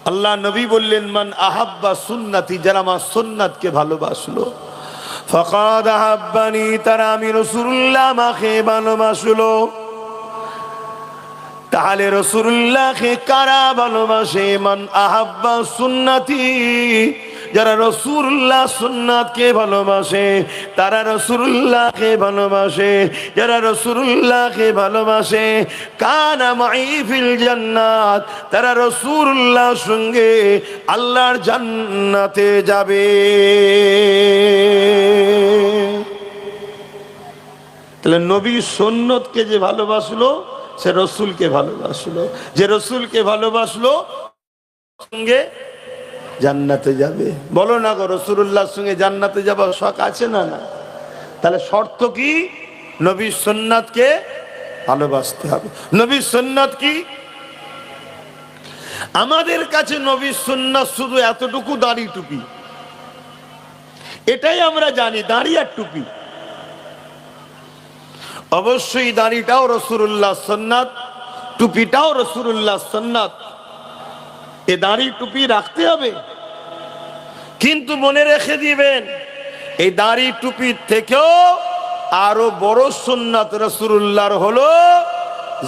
আল্লাহ নবী বললেন, মান আহাব্বা সুন্নতি, যারা আমার সুন্নাতকে ভালোবাসলো, ফাকাদ আহাব্বানি, তারা আমি রাসূলুল্লাহ আমাকে ভালোবাসলো। তাহলে রাসূলুল্লাহকে কারা ভালোবাসে? মান আহাব্বা সুন্নতি, যারা রাসূলুল্লাহ সুন্নাতকে ভালোবাসে তারা রাসূলুল্লাহকে ভালোবাসে। যারা রাসূলুল্লাহকে ভালোবাসে, কানা মাই ফিল জান্নাত, তারা রাসূলুল্লাহর সঙ্গে আল্লাহর জান্নাতে যাবে। তাহলে নবীর সুন্নতকে যে ভালোবাসলো সে রসুলকে ভালোবাসলো, যে রসুলকে ভালোবাসলো সঙ্গে জান্নাতে যাবে। বলো না গো, রাসূলুল্লাহর সঙ্গে জান্নাতে যাবার শখ আছে না? না। তাহলে শর্ত কি? নবীর সুন্নাতকে ভালোবাসতে হবে। নবীর সুন্নাত কি? আমাদের কাছে নবীর সুন্নাত শুধু এতটুকু, দাড়ি টুপি, এটাই আমরা জানি, দাড়ি আর টুপি। অবশ্যই দাড়িটাও রাসূলুল্লাহ সুন্নাত, টুপিটাও রাসূলুল্লাহ সুন্নাত। এ দাড়ি টুপি রাখতে হবে, কিন্তু মনে রেখে দিবেন এই দাড়ি টুপির থেকেও আরো বড় সুন্নাত রাসূলুল্লাহর হলো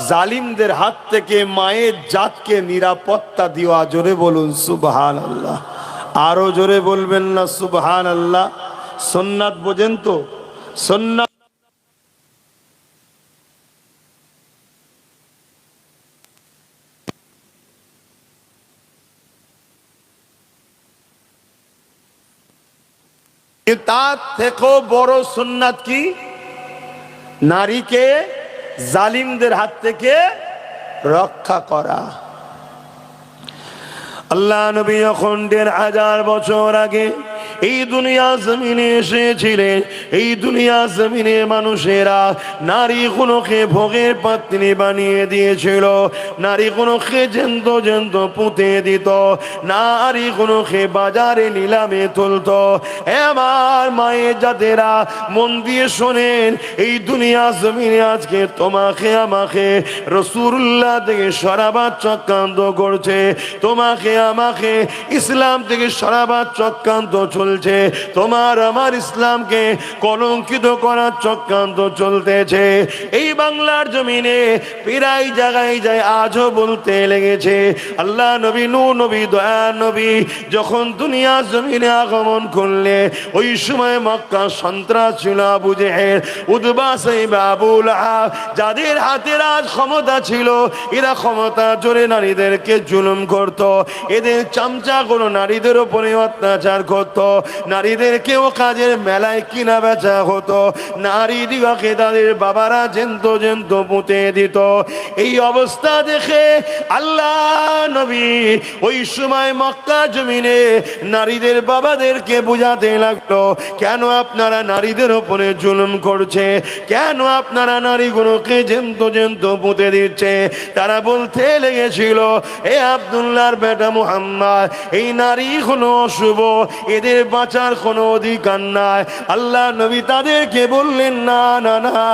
জালিমদের হাত থেকে মায়ের জাতকে নিরাপত্তা দেওয়া। জোরে বলুন সুবহানাল্লাহ। আরো জোরে বলবেন না সুবহানাল্লাহ। সুন্নাত বোঝেন তো? সুন্নাত তার থেকেও বড় সুন্নাত কি? নারীকে জালিমদের হাত থেকে রক্ষা করা। আল্লাহ নবী যখন ১৫০০ বছর আগে এই দুনিয়া জমিনে এসেছিলেন, এই দুনিয়া জমিনে মানুষেরা নারীগুলোকে ভোগের পাত্রী বানিয়ে দিয়েছিল, নারীগুলোকে জ্যান্ত জ্যান্ত পুঁতে দিত, নারীগুলোকে বাজারে নিলামে তুলত। আমার মায়ের জাতেরা মন দিয়ে শোনেন, এই দুনিয়া জমিনে আজকে তোমাকে আমাকে রাসূলুল্লাহ থেকে সরাবার চক্রান্ত করছে, তোমাকে আমাকে ইসলাম থেকে সরাবার চক্রান্ত চলছে, তোমার আমার ইসলামকে কলঙ্কিত করার চক্রান্ত চলতেছে। এই বাংলার জমিনে প্রায় জায়গায় যায় আজও বলতে লেগেছে। আল্লাহ নবী, নূহ নবী, দয়া নবী যখন দুনিয়া জমিনে আগমন করলে, ওই সময় মক্কা সন্ত্রাস ছিল। আবু জেহেল, উতবা, সাইবা, আবু লাহাব, যাদের হাতে রাজ ক্ষমতা ছিল, এরা ক্ষমতা জোরে নারীদেরকে জুলুম করত। এদের চামচা কোনো নারীদের উপরে অত্যাচার করত, নারীদেরকেও কাজের মেলায় কিনা বেচা হতো, নারী দিগকে তাদের বাবারা জ্যান্ত জ্যান্ত পুঁতে দিত। এই অবস্থা দেখে আল্লাহ নবী ওই সময় মক্কা জমিনে নারীদের বাবাদেরকে বুঝাতে লাগলো, কেন আপনারা নারীদের উপরে জুলুম করছে, কেন আপনারা নারীগুলোকে জ্যান্ত জ্যান্ত পুঁতে দিচ্ছে। তারা বলতে লেগেছিল, এ আব্দুল্লাহর বেটা মুহাম্মদ, এই নারী হলো অশুভ, এদের বাঁচার কোনো অধিকার নাই। আল্লাহ নবী তাদেরকে বললেন, না না না,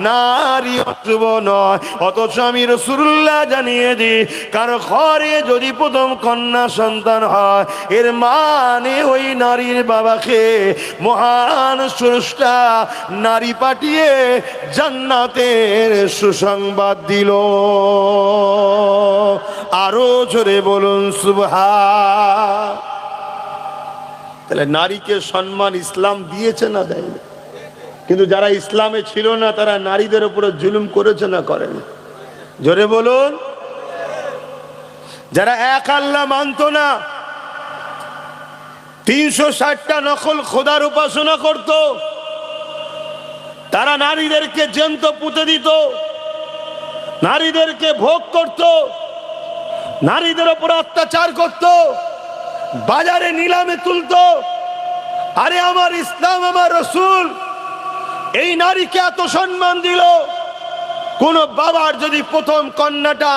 নারী অশুভ নয়। অথচ আমি রাসূলুল্লাহ জানিয়ে দিই, কারো ঘরে যদি প্রথম কন্যা সন্তান হয়, এর মানে ওই নারীর বাবাকে মহান স্রষ্টা নারী পাঠিয়ে জান্নাতের সুসংবাদ দিল। আরো জোরে বলুন সুবহান। তাহলে নারীকে সম্মান ইসলাম দিয়েছে না দেয়নি? কিন্তু যারা ইসলামে ছিল না তারা নারীদের উপরে জুলুম করেছে না করেনি? জোরে বলুন। যারা এক আল্লাহ মানত না, ৩৬০টা নকল খোদার উপাসনা করত, তারা নারীদেরকে জ্যান্ত পুঁতে দিত, নারীদেরকে ভোগ করত, নারীদের উপর অত্যাচার করত, বাজারে নিলামে তুলত। আরে আমার ইসলাম, আমার রাসূল এই নারীকে এত সম্মান দিল। কোন বাবার যদি প্রথম কন্যাটা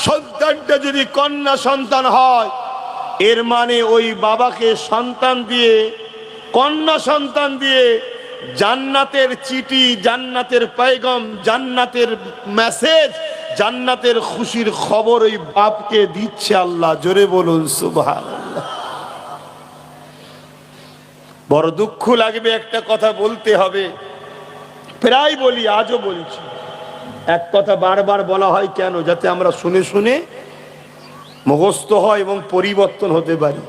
সন্তানটা যদি কন্যা সন্তান হয়, এর মানে ওই বাবাকে সন্তান দিয়ে, কন্যা সন্তান দিয়ে জান্নাতের চিঠি, জান্নাতের পয়গাম, জান্নাতের মেসেজ জান্নাতের খুশির খবর ওই বাপকে দিচ্ছে আল্লাহ। জোরে বলুন সুবহানাল্লাহ। বড় দুঃখ লাগবে, একটা কথা বলতে হবে, প্রায় বলি, আজও বলছি। এক কথা বারবার বলা হয় কেন? যাতে আমরা শুনে শুনে মুখস্থ হয় এবং পরিবর্তন হতে পারি।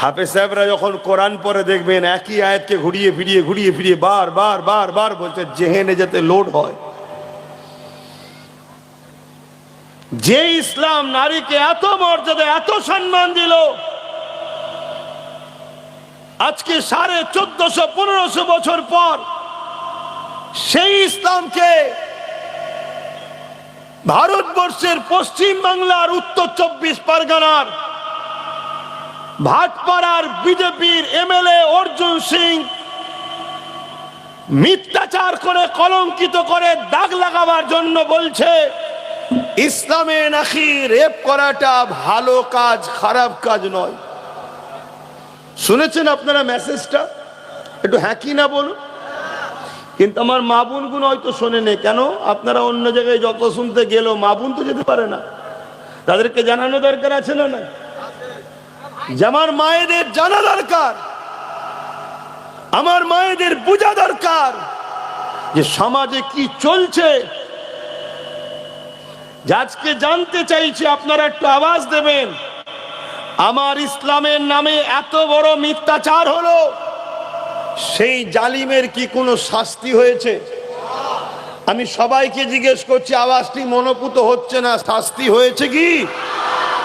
হাফেজ সাহেবরা যখন কোরআন পড়ে দেখবেন একই আয়াতকে ঘুরিয়ে ফিরিয়ে বার বলতে, জেহেনে যাতে লোড হয়। যে ইসলাম নারীকে এত মর্যাদা, এত সম্মান দিল, আজকে 1450-1500 বছর পর সেই ইসলামকে ভারতবর্ষের পশ্চিম বাংলার উত্তর 24 পরগনার ভাটপাড়ার বিজেপির এমএলএ অর্জুন সিং মিথ্যাচার করে, কলঙ্কিত করে, দাগ লাগাবার জন্য বলছে ইসলামে নাকি রেপ করাটা ভালো কাজ, খারাপ কাজ নয়। শুনেছেন আপনারা মেসেজটা? একটু হ্যাঁ কি না বলুন। কিন্তু আমার মা বোনগুলো হয়তো শোনেনি। কেন? আপনারা অন্য জায়গায় যত শুনতে গেলেও মা বোন তো যেতে পারে না, তাদেরকে জানানো দরকার আছে না? না, যে আমার মায়েদের জানা দরকার, আমার মায়েদের বোঝা দরকার যে সমাজে কি চলছে। আজকে জানতে চাইছি, আপনারা একটু আওয়াজ দেবেন, আমার ইসলামের নামে এত বড় মিথ্যাচার হলো, সেই জালিমের কি কোনো শাস্তি হয়েছে? আমি সবাইকে জিজ্ঞেস করছি, আওয়াজটি মনোপুত হচ্ছে না, শাস্তি হয়েছে কি?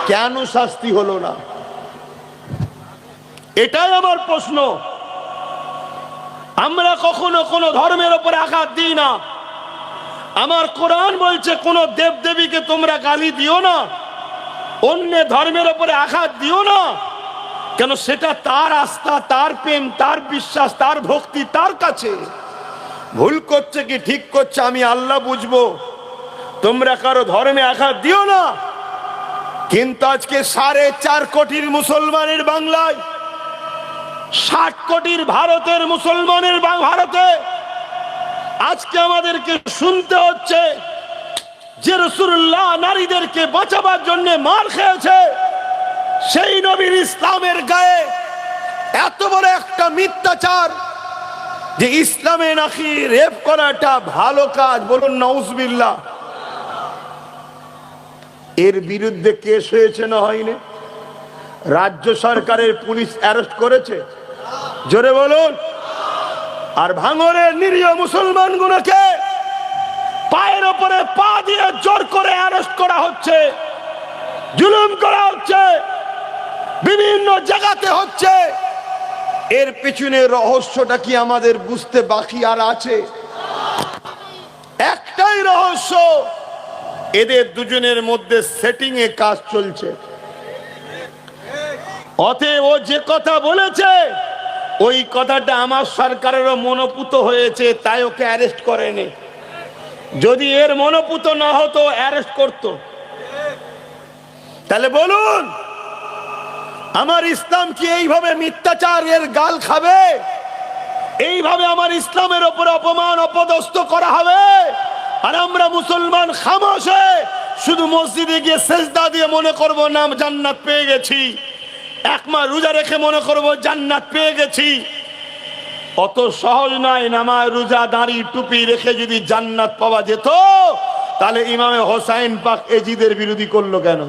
কেন শাস্তি হলো না? এটাই আমার প্রশ্ন। আমরা কখনো কোনো ধর্মের উপর আঘাত দিই না। আমার কোরআন বলছে কোন দেবদেবীকে তোমরা গালি দিও না, অন্য ধর্মের উপরে আঘাত দিও না। কেন? সেটা তার আস্থা, তার প্রেম, তার বিশ্বাস, তার ভক্তি তার কাছে। ভুল করছে কি ঠিক করছে আমি আল্লাহ বুঝবো, তোমরা কারো ধর্মে আঘাত দিও না। কিন্তু আজকে 4.5 কোটির মুসলমানের বাংলায়, 60 কোটির ভারতের মুসলমানের ভারতে আজকে আমাদেরকে শুনতে হচ্ছে যে রাসূলুল্লাহ নারীদেরকে বাঁচাবার জন্য মার খেয়েছে। সেই নবীর ইসলামের গায়ে এত বড় একটা মিথ্যাচার যে ইসলামে নাকি রেপ করাটা ভালো কাজ। বলুন নাউজুবিল্লাহ। এর বিরুদ্ধে কেস হয়েছে না হয়নি? রাজ্য সরকারের পুলিশ অ্যারেস্ট করেছে? জোরে বলুন। আর ভাঙরের নিরীহ মুসলমানগুলোকে পায়ের ওপরে পা দিয়ে জোর করে অ্যারেস্ট করা হচ্ছে, জুলুম করা হচ্ছে, বিভিন্ন জায়গাতে হচ্ছে। এর পিছনে রহস্যটা কি আমাদের বুঝতে বাকি আর আছে? একটাই রহস্য, এদের দুজনের মধ্যে সেটিং এ কাজ চলছে। অতএব ও যে কথা বলেছে ওই কথাটা আমার সরকারেরও মনোপুত হয়েছে, তাই ওকে অ্যারেস্ট করেনি। যদি এর মনোপুত না হতো অ্যারেস্ট করত। তাহলে বলুন, আমার ইসলাম কি এইভাবে মিথ্যাচারের গাল খাবে? এইভাবে আমার ইসলামের উপর অপমান অপদস্থ করা হবে? আর আমরা মুসলমান খামোশে শুধু মসজিদে গিয়ে সেজদা দিয়ে মনে করব না জান্নাত পেয়ে গেছি, এক মাস রোজা রেখে মনে করব জান্নাত পেয়ে গেছি। অত সহজ নয়। নামাজ, রোজা, দাড়ি, টুপি রেখে যদি জান্নাত পাওয়া যেত, তাহলে ইমামে হোসাইন পাক এজিদের বিরোধী করলো কেন?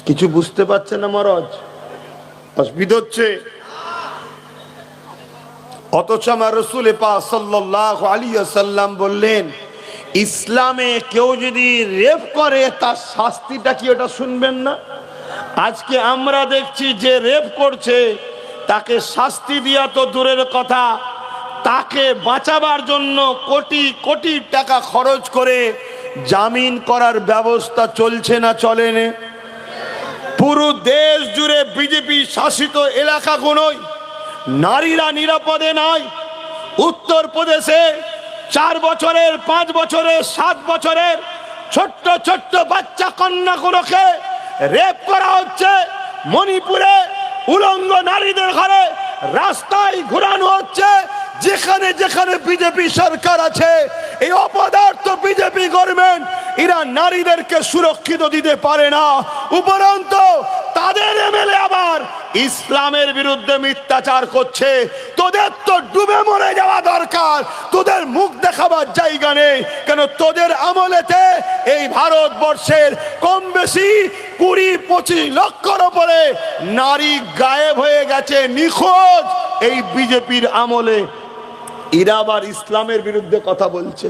কিছু বুঝতে পারছে না মহারাজ? অসুবিধা হচ্ছে। অথচ আমার রাসূল পাক সাল্লাল্লাহু আলাইহি ওয়াসাল্লাম বললেন, ইসলামে কেউ যদি রেপ করে তার শাস্তিটা কি, ওটা শুনবেন না? আজকে আমরা দেখছি যে রেপ করছে তাকে শাস্তি দেওয়া তো দূরের কথা, তাকে বাঁচাবার জন্য কোটি কোটি টাকা খরচ করে জামিন করার ব্যবস্থা চলছে না চলেনি? পুরো দেশ জুড়ে বিজেপি শাসিত এলাকাগুলোয় নারীরা নিরাপদে নাই। উত্তরপ্রদেশে 4 বছরের, 5 বছরের, 7 বছরের ছোট্ট ছোট্ট বাচ্চা কন্যাগুলোকে রেপ করা হচ্ছে। মণিপুরে উলঙ্গ নারীদের ঘরে রাস্তায় ঘোরানো হচ্ছে, যেখানে যেখানে বিজেপি সরকার আছে, এই অপদার্থ বিজেপি গভর্নমেন্ট এরা নারীদেরকে সুরক্ষিত দিতে পারে না। উপরন্তু তাদের এমএলএ আবার ইসলামের বিরুদ্ধে মিথ্যাচার করছে। তোদের তো ডুবে মরে যাওয়া দরকার, তোদের মুখ দেখাবার জায়গা নেই। কেন তোদের আমলেতে এই ভারতবর্ষের কম বেশি 20-25 লক্ষর উপরে নারী গায়েব হয়ে গেছে, নিখোঁজ। এই বিজেপির আমলে এরা আবার ইসলামের বিরুদ্ধে কথা বলছে।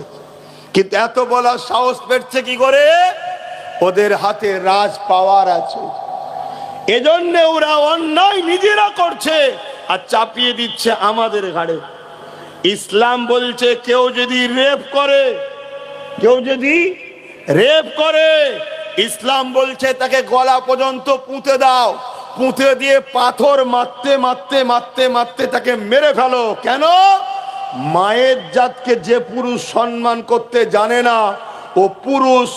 কিন্তু এত বলার সাহস পেয়েছে কি করে? ওদের হাতে রাজ পাওয়ার আছে, এজন্য ওরা অন্যায় নিজেরা করছে আর চাপিয়ে দিচ্ছে আমাদের ঘাড়ে। ইসলাম বলছে কেউ যদি রেপ করে, ইসলাম বলছে তাকে গলা পর্যন্ত পুঁতে দাও, পুঁতে দিয়ে পাথর মারতে মারতে মারতে মারতে তাকে মেরে ফেলো। কেন? মায়ের জাতকে যে পুরুষ সম্মান করতে জানে না, ও পুরুষ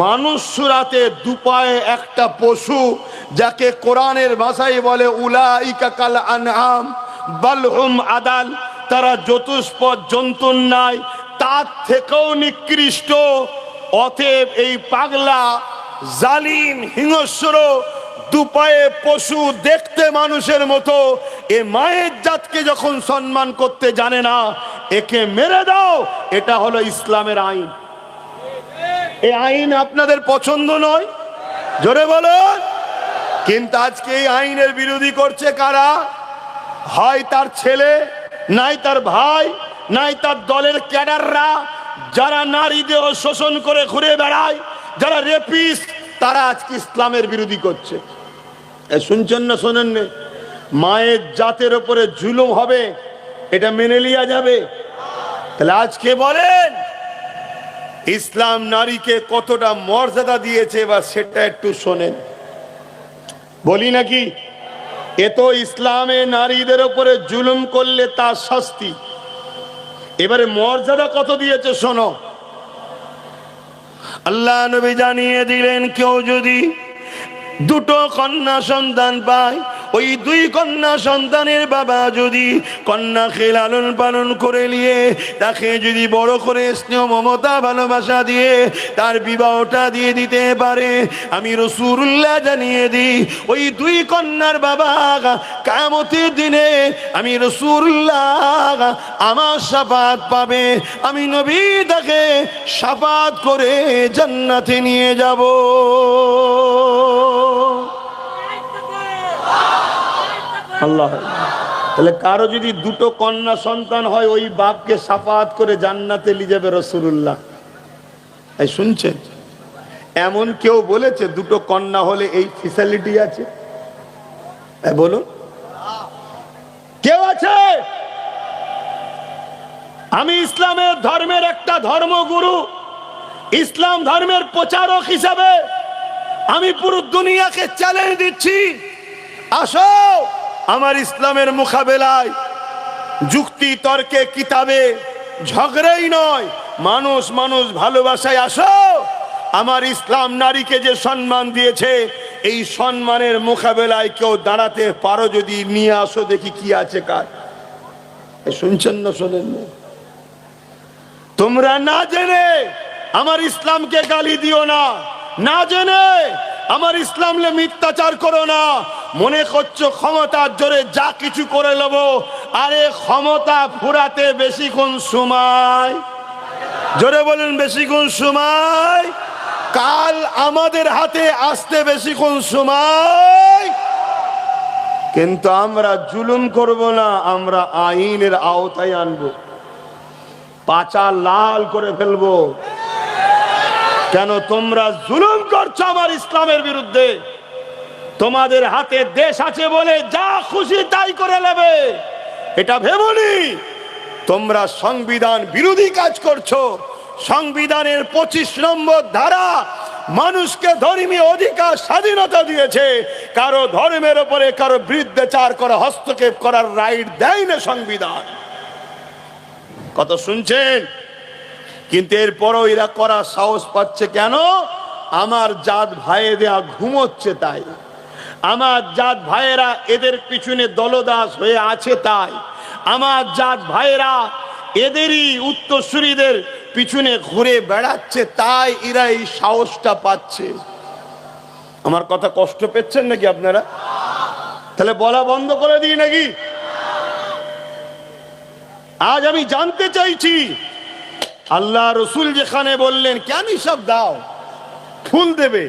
মানুষ সুরাতে দুপায়ে একটা পশু, যাকে কোরআনের ভাষায় বলে উলাইকা কাল আনআম বাল হুম আদাল, তারা চতুষ্পদ জন্তুর নাই, তার থেকেও নিকৃষ্ট। অতএব এই পাগলা জালিম হিংস্র দুপায়ে পশু, দেখতে মানুষের মতো, এ মায়ের জাতকে যখন সম্মান করতে জানে না, একে মেরে দাও। এটা হলো ইসলামের আইন। এই আইন আপনাদের পছন্দ নয়, জোরে বলুন। কিন্তু আজকে এই আইনের বিরোধী করছে কারা? হয় তার ছেলে, নাই তার ভাই, নাই তার দলের ক্যাডাররা, যারা নারী দেহ শোষণ করে ঘুরে বেড়ায়, যারা রেপিস্ট, তারা আজকে ইসলামের বিরোধী করছে। শুনছেন না শোনেন? মায়ের জাতের উপরে জুলুম হবে, এটা মেনে লিয়া যাবে? তাহলে আজকে বলেন ইসলাম নারীকে কতটা মর্যাদা দিয়েছে, এবার সেটা একটু শোনেন। বলি নাকি? এ তো ইসলামে নারীদের উপরে জুলুম করলে তার শাস্তি, এবারে মর্যাদা কত দিয়েছে শোনো। আল্লাহ নবী জানিয়ে দিলেন, কেউ যদি দুটো কন্যা সন্তান পায়, ওই দুই কন্যা সন্তানের বাবা যদি কন্যাকে লালন পালন করে নিয়ে তাকে যদি বড় করে স্নেহ মমতা ভালোবাসা দিয়ে তার বিবাহটা দিয়ে দিতে পারে, আমি রাসূলুল্লাহ জানিয়ে দিই, ওই দুই কন্যার বাবা কিয়ামতের দিনে আমি রাসূলুল্লাহ আমার শাফাত পাবে। আমি নবী তাকে শাফাত করে জান্নাতে নিয়ে যাব। আল্লাহ। তাহলে কারো যদি দুটো কন্যা সন্তান হয়, ওই বাপকে শাফাত করে জান্নাতে নিয়ে যাবে রাসূলুল্লাহ। এই শুনছেন? এমন কেউ বলেছে দুটো কন্যা হলে এই ফ্যাসিলিটি আছে? বলুন, কেউ আছে? আমি ইসলামের ধর্মের একটা ধর্মগুরু, ইসলাম ধর্মের প্রচারক হিসাবে আমি পুরো দুনিয়াকে চ্যালেঞ্জ দিচ্ছি, আসো আমার ইসলামের মোকাবেলায়। যুক্তি তর্কে কিতাবে ঝগড়াই নয়, মানুষ মানুষ ভালোবাসায় আসো। আমার ইসলাম নারীকে যে সম্মান দিয়েছে, এই সম্মানের মোকাবেলায় কেউ দাঁড়াতে পারো যদি নিয়ে আসো, দেখি কি আছে কার। শুনছেন না শোনেন না? তোমরা না জেনে আমার ইসলামকে গালি দিও না, না জেনে আমার ইসলামে মিথ্যাচার করো না। মনে করছো ক্ষমতার জোরে যা কিছু করে নেব, আরে ক্ষমতা ফুরাতে বেশিক্ষণ সময়, জোরে বলুন বেশিক্ষণ সময়, কাল আমাদের হাতে আসতে বেশিক্ষণ সময়। কিন্তু আমরা জুলুম করব না, আমরা আইনের আওতায় আনবো, পাচা লাল করে ফেলবো। কেন তোমরা জুলুম করছো আমার ইসলামের বিরুদ্ধে? তোমাদের হাতে দেশ আছে বলে যা খুশি তাই করে নেবে, এটা ভেবনি। তোমরা সংবিধান বিরোধী কাজ করছো। সংবিধানের 25 নম্বর ধারা মানুষকে ধর্মীয় অধিকার স্বাধীনতা দিয়েছে, কারো ধর্মের উপরে কারো বিরুদ্ধাচার করা, হস্তক্ষেপ করার রাইট দেয় না সংবিধান। কত শুনছেন? কিন্তু এরপরও এরা করার সাহস পাচ্ছে কেন? আমার জাত ভাইয়েরা ঘুমোচ্ছে তাই, আমার জাত ভাইয়েরা এদের পিছনে দলদাস হয়ে আছে তাই, আমার জাত ভাইরা এদেরই উত্তরসূরিদের পিছনে ঘুরে বেড়াচ্ছে, তাই এরা এই সাহসটা পাচ্ছে। আমার কথা কষ্ট পেচ্ছেন নাকি আপনারা? তাহলে বলা বন্ধ করে দিই নাকি? আজ আমি জানতে চাইছি, আল্লাহ রসুল যেখানে বললেন কেন সব দাও, ফুল দেবে,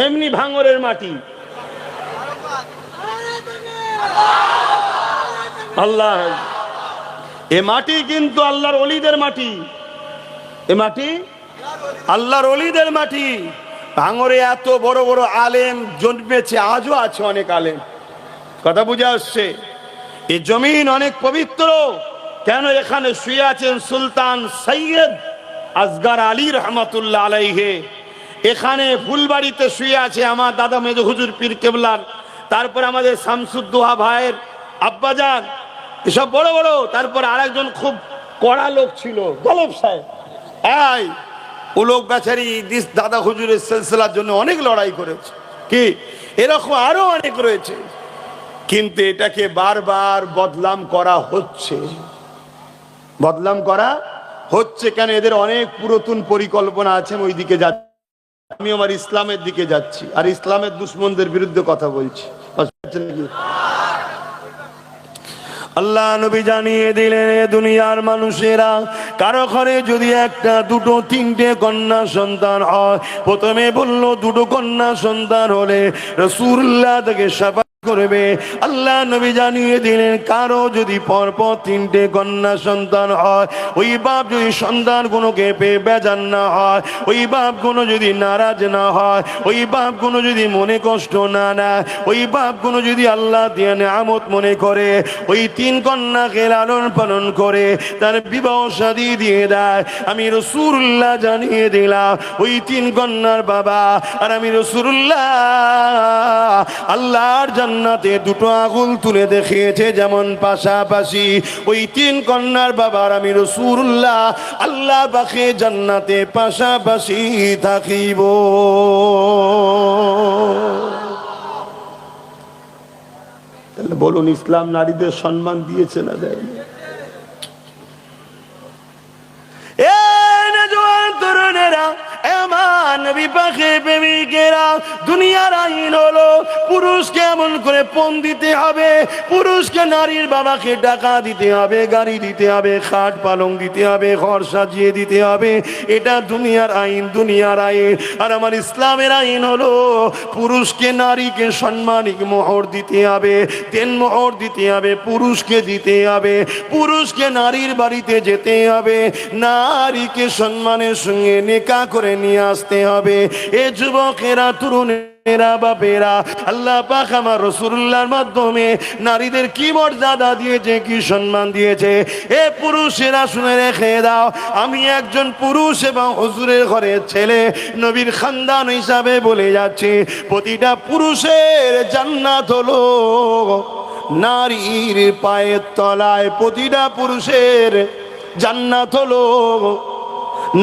এমনি ভাঙরের মাটি, আল্লাহ এ মাটি কিন্তু আল্লাহর ওলিদের মাটি, এ মাটি আল্লাহর ওলিদের মাটি। ভাঙরে এত বড় বড় আলেম জন্মেছে, আজও আছে অনেক আলেম। কথা বুঝে আসছে? এই জমিন অনেক পবিত্র। কেন? এখানে শুয়ে আছেন সুলতান সৈয়দ আসগর আলী রহমতুল্লাহ আলাইহে। এখানে ফুলবাড়িতে শুয়ে আছে আমার দাদা মেজ হুজুর পীর কেবলার, তারপর আমাদের শামসুদ্দোহা ভাইয়ের আব্বাজান, এসব বড় বড়। তারপর আরেকজন খুব কড়া লোক ছিল গলব সাহেব, ও লোক বেচারি দাদা হুজুরের সিলসিলার জন্য অনেক লড়াই করেছে। কি এরকম আরো অনেক রয়েছে, কিন্তু এটাকে বারবার বদনাম করা হচ্ছে, বদনাম করা হচ্ছে। কেন? এদের অনেক পুরাতন পরিকল্পনা আছে। ওই দিকে যাচ্ছি আমি, আমার ইসলামের দিকে যাচ্ছি, আর ইসলামের দুশ্মনদের বিরুদ্ধে কথা বলছি। আল্লাহ নবী জানিয়ে দিলেন, দুনিয়ার মানুষেরা কারো ঘরে যদি একটা দুটো তিনটে কন্যা সন্তান হয়, প্রথমে বললো দুটো কন্যা সন্তান হলে রাসূলুল্লাহ তাকে শাফাআত করবে। আল্লাহ নবী জানিয়ে দিলেন, কারো যদি পরপর তিনটে কন্যা সন্তান হয়, ওই বাপ যদি সন্তান গুলোকে পেয়ে বেজান না হয়, ওই বাপ গুলো যদি নারাজ না হয়, ওই বাপ গুলো যদি মনে কষ্ট না নেয়, ওই বাপ গুলো যদি আল্লাহ দিয়ে নিয়ামত মনে করে, ওই তিন কন্যাকে লালন পালন করে তার বিবাহ শাদী দিয়ে দেয়, আমি রাসূলুল্লাহ জানিয়ে দিলাম ওই তিন কন্যার বাবা আর আমি রাসূলুল্লাহ আল্লাহর জান্নাতে দুটো আগুন তুলে দেখিয়েছে যেমন পাশাপাশি, ওই তিন কন্যার বাবার আমি রাসূলুল্লাহ আল্লাহ পাকে জান্নাতে পাশাপাশি থাকিব। তাহলে বলুন, ইসলাম নারীদের সম্মান দিয়েছে না দেয়নি? তরুণেরা, নবী পাকের প্রেমিকেরা, দুনিয়ার আইন হলো পুরুষকে এমন করে পণ দিতে হবে, পুরুষকে নারীর বাবাকে টাকা দিতে হবে, গাড়ি দিতে হবে, খাট পালং দিতে হবে, ঘর সাজিয়ে দিতে হবে। এটা দুনিয়ার আইন, দুনিয়ার আইন। আর আমার ইসলামের আইন হলো পুরুষকে নারীকে সম্মানিক মোহর দিতে হবে, তেন মোহর দিতে হবে, পুরুষকে দিতে হবে, পুরুষকে নারীর বাড়িতে যেতে হবে, নারীকে সম্মানের সঙ্গে নেকা করে নিয়ে আসতে হবে। এ যুবকেরা, তরুণেরা, বাপেরা, আল্লাহ পাক আমার রাসূলুল্লাহর মাধ্যমে নারীদের কি মর্যাদা দিয়েছে, কি সম্মান দিয়েছে। এ পুরুষেরা শুনে রেখে দাও, আমি একজন পুরুষ এবং হুজুরের ঘরের ছেলে, নবীর খানদান হিসাবে বলে যাচ্ছি, প্রতিটা পুরুষের জান্নাত হলো নারীর পায়ের তলায়। প্রতিটা পুরুষের জান্নাত হলো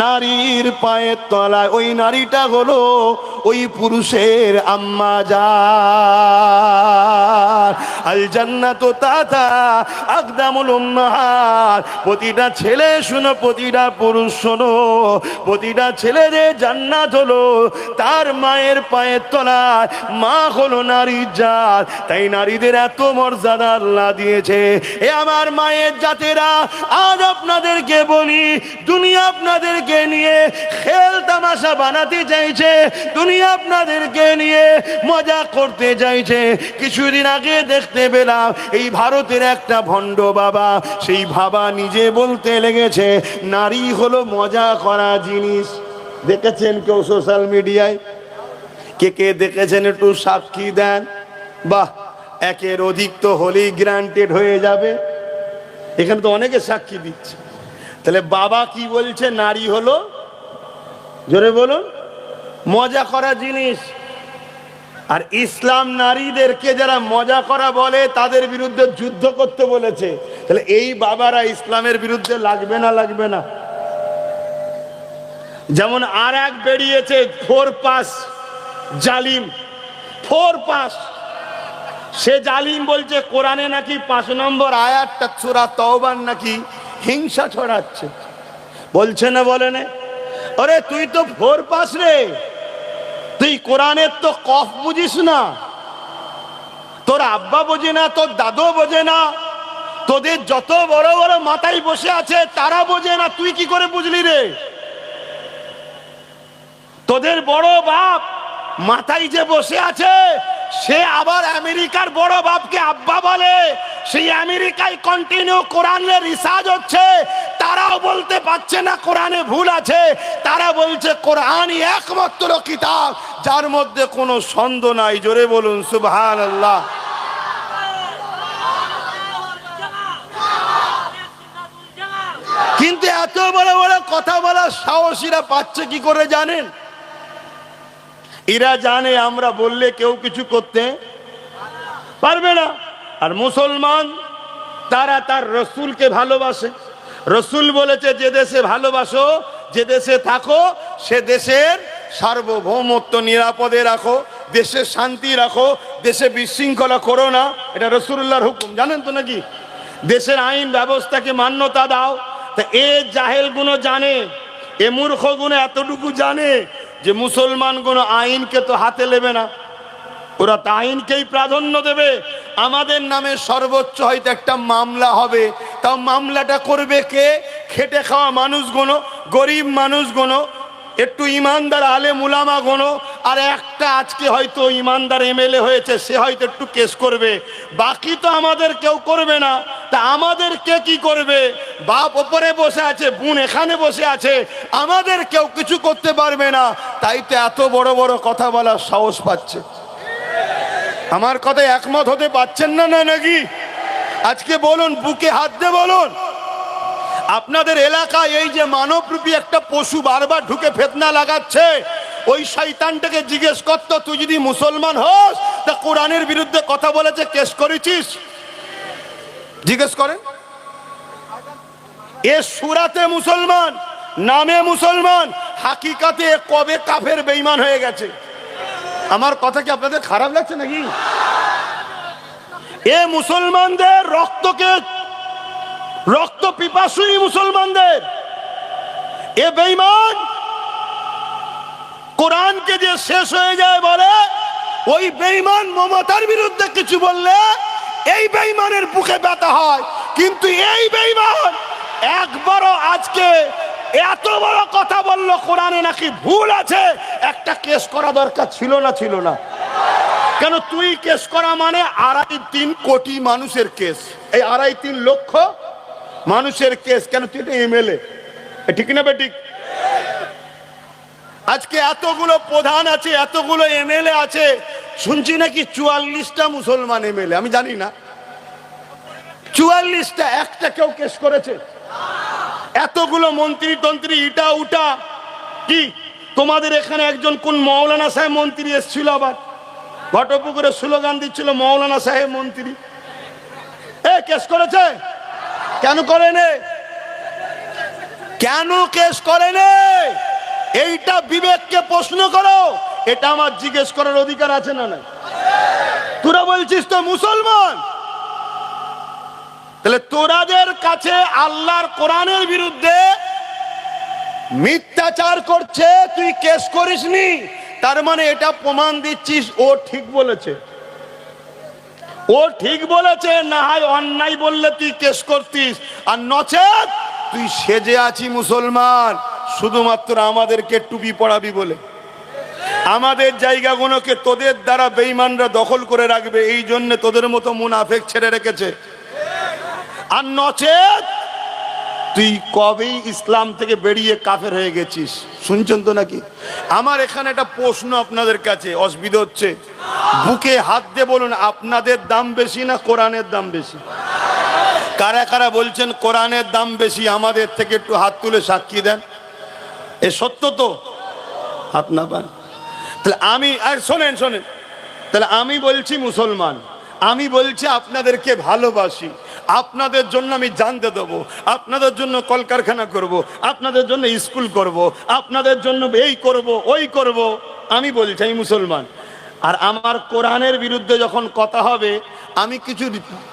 নারীর পায়ের তলায়। ওই নারীটা হলো ওই পুরুষের আম্মা জান। আল জান্নাতু তাতা আকদামুল উম্মাহাত। প্রতিটা ছেলে শোনো, প্রতিটা পুরুষ শোনো, প্রতিটা ছেলেদের জান্নাত হলো তার মায়ের পায়ের তলায়। মা হলো নারীর জাত, তাই নারীদের এত মর্যাদা আল্লাহ দিয়েছে। এ আমার মায়ের জাতেরা, আজ আপনাদেরকে বলি, দুনিয়া আপনাদেরকে নিয়ে খেল তামাশা বানাতে চাইছে, দুনিয়া আপনাদেরকে নিয়ে মজা করতে চাইছে। কিছুদিন আগে দেখতে পেলাম এই ভারতের একটা ভণ্ড বাবা, সেই বাবা নিজে বলতে লেগেছে নারী হলো মজা করা জিনিস। দেখেছেন কেউ সোশ্যাল মিডিয়ায়? কে কে দেখেছেন একটু সাক্ষী দেন। বাহ, একের অধিক তো হলেই গ্রান্টেড হয়ে যাবে। এখানে তো অনেকে সাক্ষী দিচ্ছে। তাহলে বাবা কি বলছে? নারী হলো, জোরে বলুন, মজা করা জিনিস। আর ইসলাম নারীদেরকে যারা মজা করা বলে তাদের বিরুদ্ধে যুদ্ধ করতে বলেছে। তাহলে এই বাবারা ইসলামের বিরুদ্ধে লাগবে না? লাগবে না? যেমন আর এক বেরিয়েছে 4 পাস জালিম, 4 পাস। সে জালিম বলছে কোরআনে নাকি 5 নম্বর আয়াতটা সূরা তওবার নাকি হিংসা ছড়াচ্ছে। বলছে না, বলে না? আরে তুই তো 4 পাস রে, তুই কোরআনের তো কফ বুঝিস না, তোর আব্বা বোঝে না, তোর দাদু বোঝে না, তোদের যত বড় বড় মাথায় বসে আছে তারা বোঝে না, তুই কি করে বুঝলি রে? তোদের বড় বাপ মাথায় যে বসে আছে সে আবার আমেরিকার বড় বাপকে আব্বা বলে, সেই আমেরিকায় কন্টিনিউ কোরআনের রিসার্চ হচ্ছে, তারাও বলতে পারছে না কোরআনে ভুল আছে। তারা বলছে কোরআনই একমাত্র কিতাব যার মধ্যে কোনো সন্দেহ নাই। জোরে বলুন সুবহানাল্লাহ। কিন্তু এত বড় বড় কথা বলার সাহসীরা পাচ্ছে কি করে জানেন? এরা জানে আমরা বললে কেউ কিছু করতে পারবে না। আর মুসলমান তারা তার রসুলকে ভালোবাসে। রসুল বলেছে যে দেশে ভালোবাসো, যে দেশে থাকো, সে দেশের সার্বভৌমত্ব নিরাপদে রাখো, দেশের শান্তি রাখো, দেশে বিশৃঙ্খলা করো না। এটা রসুল্লাহর হুকুম, জানেন তো নাকি? দেশের আইন ব্যবস্থাকে মান্যতা দাও। তা এ জাহেল গুলো জানে, এ মূর্খ গুলো এতটুকু জানে যে মুসলমান কোনো আইনকে তো হাতে নেবে না, ওরা তো আইনকেই প্রাধান্য দেবে। আমাদের নামে সর্বোচ্চ হয়তো একটা মামলা হবে, তাও মামলাটা করবে কে? খেটে খাওয়া মানুষগুলো, গরিব মানুষগুলো, একটু ইমানদার আলেম উলামা গুলো। আর একটা আজকে হয়তো ইমানদার এমএলএ হয়েছে, সে হয়তো একটু কেস করবে, বাকি তো আমাদের কেউ করবে না। তা আমাদের কে কি করবে? বাপ ওপরে বসে আছে, বোন এখানে বসে আছে, আমাদের কেউ কিছু করতে পারবে না। তাই তো এত বড় বড় কথা বলার সাহস পাচ্ছে। আমার কথায় একমত হতে পারছেন না নাকি? আজকে বলুন, বুকে হাত দিয়ে বলুন, আপনাদের এলাকায় এই যে মানবরূপী একটা পশু বারবার ঢুকে ফিতনা লাগাচ্ছে, ওই শয়তানটাকে জিজ্ঞেস করতো, তুই যদি মুসলমান হোস তা কোরআনের বিরুদ্ধে কথা বলেছে, কেস করেছিস? জিজ্ঞেস করেন। এ সুরাতে মুসলমান, নামে মুসলমান, হাকিকাতে কবে কাফের বেঈমান হয়ে গেছে। আমার কথা কি আপনাদের খারাপ লাগছে নাকি? এ মুসলমানদের রক্তকে, রক্ত পিপাসুই মুসলমানদের। এ বেঈমান কোরআনকে যে শেষ হয়ে যায় বলে, ওই বেঈমান মমতার বিরুদ্ধে কিছু বললে এই বেঈমানের বুকে ব্যথা হয়। কিন্তু এই বেঈমান একবারও আজকে এত বড় কথা বললো কোরআনে নাকি ভুল আছে, একটা কেস করা দরকার ছিল না? ছিল না কেন? তুই কেস করা মানে 2.5-3 কোটি মানুষের কেস, এই 2.5-3 লক্ষ মানুষের কেস। কেন? তুই তো এমএলএ, ঠিক না বেঠিক? আজকে এতগুলো প্রধান আছে, এতগুলো এমএলএ আছে, শুনছি নাকি 44টা মুসলমান এমএলএ। আমি জানি না 44টা, একটা কেউ কেস করেছে? এতগুলো মন্ত্রী তন্ত্রী, ইটা উটা, কি তোমাদের এখানে একজন কোন মৌলানা সাহেব মন্ত্রী এসেছিল, আবার ঘটপুকুরে স্লোগান দিচ্ছিল মৌলানা সাহেব মন্ত্রী, এ কেস করেছে? কেন করেনি? কেন কেস করেনি? এইটা বিবেককে প্রশ্ন করো। এটা আমার জিজ্ঞেস করার অধিকার আছে না? নাই? তোরা বলছিস তো মুসলমান, তাহলে তোরাদের কাছে আল্লাহর কোরআনের বিরুদ্ধে মিথ্যাচার করছে, তুই কেস করিসনি, তার মানে এটা প্রমাণ দিচ্ছিস ও ঠিক বলেছে। ও ঠিক বলেছে, না হয় অন্যায় বললে তুই কেস করতিস। আর নচেত তুই সেজে আছি মুসলমান শুধুমাত্র আমাদেরকে টুপি পড়াবি বলে, আমাদের জায়গাগুলোকে তোদের দ্বারা বেঈমানরা দখল করে রাখবে, এই জন্য তোদের মতো মুনাফেক ছেড়ে রেখেছে। আর নচেত তুই কবেই ইসলাম থেকে বেরিয়ে কাফের হয়ে গেছিস। শুনছেন তো নাকি? আমার এখানে একটা প্রশ্ন আপনাদের কাছে, অসুবিধা হচ্ছে? বুকে হাত দিয়ে বলুন, আপনাদের দাম বেশি না কোরআনের দাম বেশি? কারা কারা বলছেন কোরআনের দাম বেশি আমাদের থেকে? একটু হাত তুলে সাক্ষী দেন। এ সত্য তো? হাত না পান? তাহলে আমি, আর শোনেন শোনেন, তাহলে আমি বলছি মুসলমান, আমি বলছি আপনাদেরকে ভালোবাসি, আপনাদের জন্য আমি জানতে দেবো, আপনাদের জন্য কলকারখানা করব, আপনাদের জন্য স্কুল করব, আপনাদের জন্য এই করব ওই করব। আমি বলছি আমি মুসলমান। আর আমার কোরআনের বিরুদ্ধে যখন কথা হবে আমি কিছু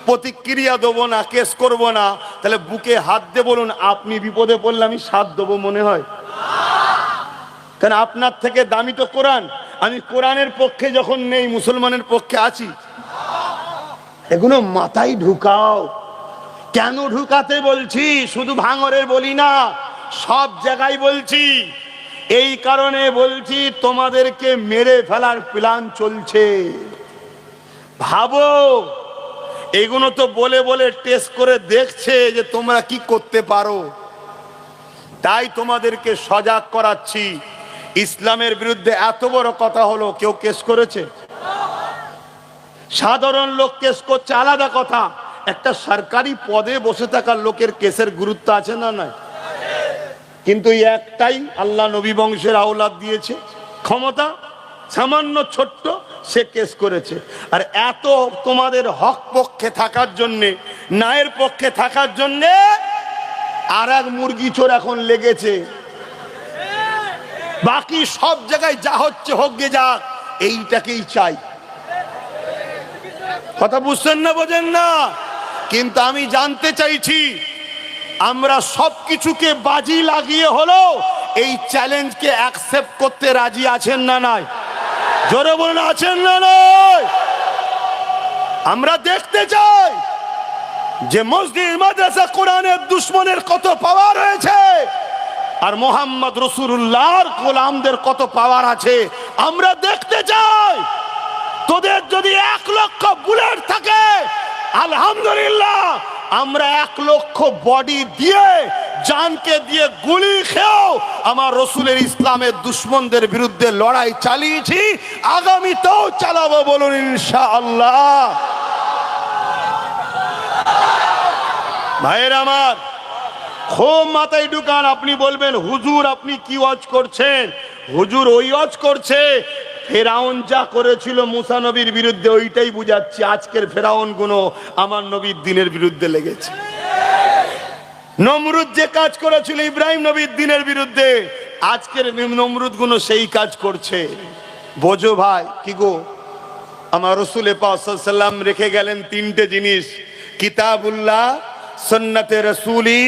প্রতিক্রিয়া দেবো না, কেস করব না, তাহলে বুকে হাত দিয়ে বলুন আপনি বিপদে পড়লে আমি সাথ দেবো মনে হয়? কারণ আপনার থেকে দামি তো কোরআন। আমি কোরআনের পক্ষে যখন নেই, মুসলমানের পক্ষে আছি। এগুলো মাথায় ঢুকাও। কেন ঢুকাতে বলছি? শুধু ভাঙরের বলি না, সব জায়গায় বলছি। এই কারণে বলছি, তোমাদেরকে মেরে ফেলার প্ল্যান চলছে। ভাবো, এগুলো তো বলে বলে টেস্ট করে দেখছে যে তোমরা কি করতে পারো। তাই তোমাদেরকে সজাগ করাচ্ছি। ইসলামের বিরুদ্ধে এত বড় কথা হলো, কেউ কেস করেছে? সাধারণ লোক কেস করছে আলাদা কথা, একটা সরকারি পদে বসে থাকার লোকের কেসের গুরুত্ব আছে না নাই? কিন্তু একটাই আল্লাহ নবী বংশের আওলাদ দিয়েছে ক্ষমতা, সামান্য ছোট্ট, সে কেস করেছে। আর এত তোমাদের হক পক্ষে থাকার জন্যে, ন্যায়ের পক্ষে থাকার জন্যে আর এক মুরগি চোর এখন লেগেছে। বাকি সব জায়গায় যা হচ্ছে হোক গে যাক, এইটাকেই চাই। কথা বুঝছেন না, বোঝেন না? কিন্তু আমি জানতে চাইছি, আমরা সবকিছুকে বাজি লাগিয়ে হলো এই চ্যালেঞ্জকে অ্যাকসেপ্ট করতে রাজি আছেন না নাই? জোরে বলুন, আছেন না নাই? আমরা দেখতে চাই যে মসজিদ মাদ্রাসা কোরআনের দুশ্মনের কত পাওয়ার হয়েছে, আর মোহাম্মদ রাসূলুল্লাহর গোলামদের কত পাওয়ার আছে আমরা দেখতে চাই। তোদের যদি 1 লক্ষ বুলেট থাকে, আলহামদুলিল্লাহ, আমরা 1 লক্ষ বডি দিয়ে, জানকে দিয়ে গুলি খেয়েও আমার রসুলের ইসলামের দুশ্মনদের বিরুদ্ধে লড়াই চালিয়েছি, আগামীতেও চালাবো। বলুন ইনশাআল্লাহ। ভাইয়ের আমার, খুব মাথায় ঢুকান। আপনি বলবেন হুজুর আপনি কি ওয়াজ করছেন? হুজুর ওই ওয়াজ করছে ফেরাউন যা করেছিল মুসা নবীর বিরুদ্ধে, ওইটাই বুঝাচ্ছি। আজকের ফেরাউন গুলো আমার নবীর দিনের বিরুদ্ধে লেগেছে। নমরুদ যে কাজ করেছিল ইব্রাহিম নবীর দিনের বিরুদ্ধে, আজকের নমরুদ গুলো সেই কাজ করছে। বোঝো ভাই, কি গো, আমার রাসূল পাক সাল্লাল্লাহু আলাইহি ওয়াসাল্লাম রেখে গেলেন 3টে জিনিস: কিতাবুল্লাহ, সুন্নতে রাসূলি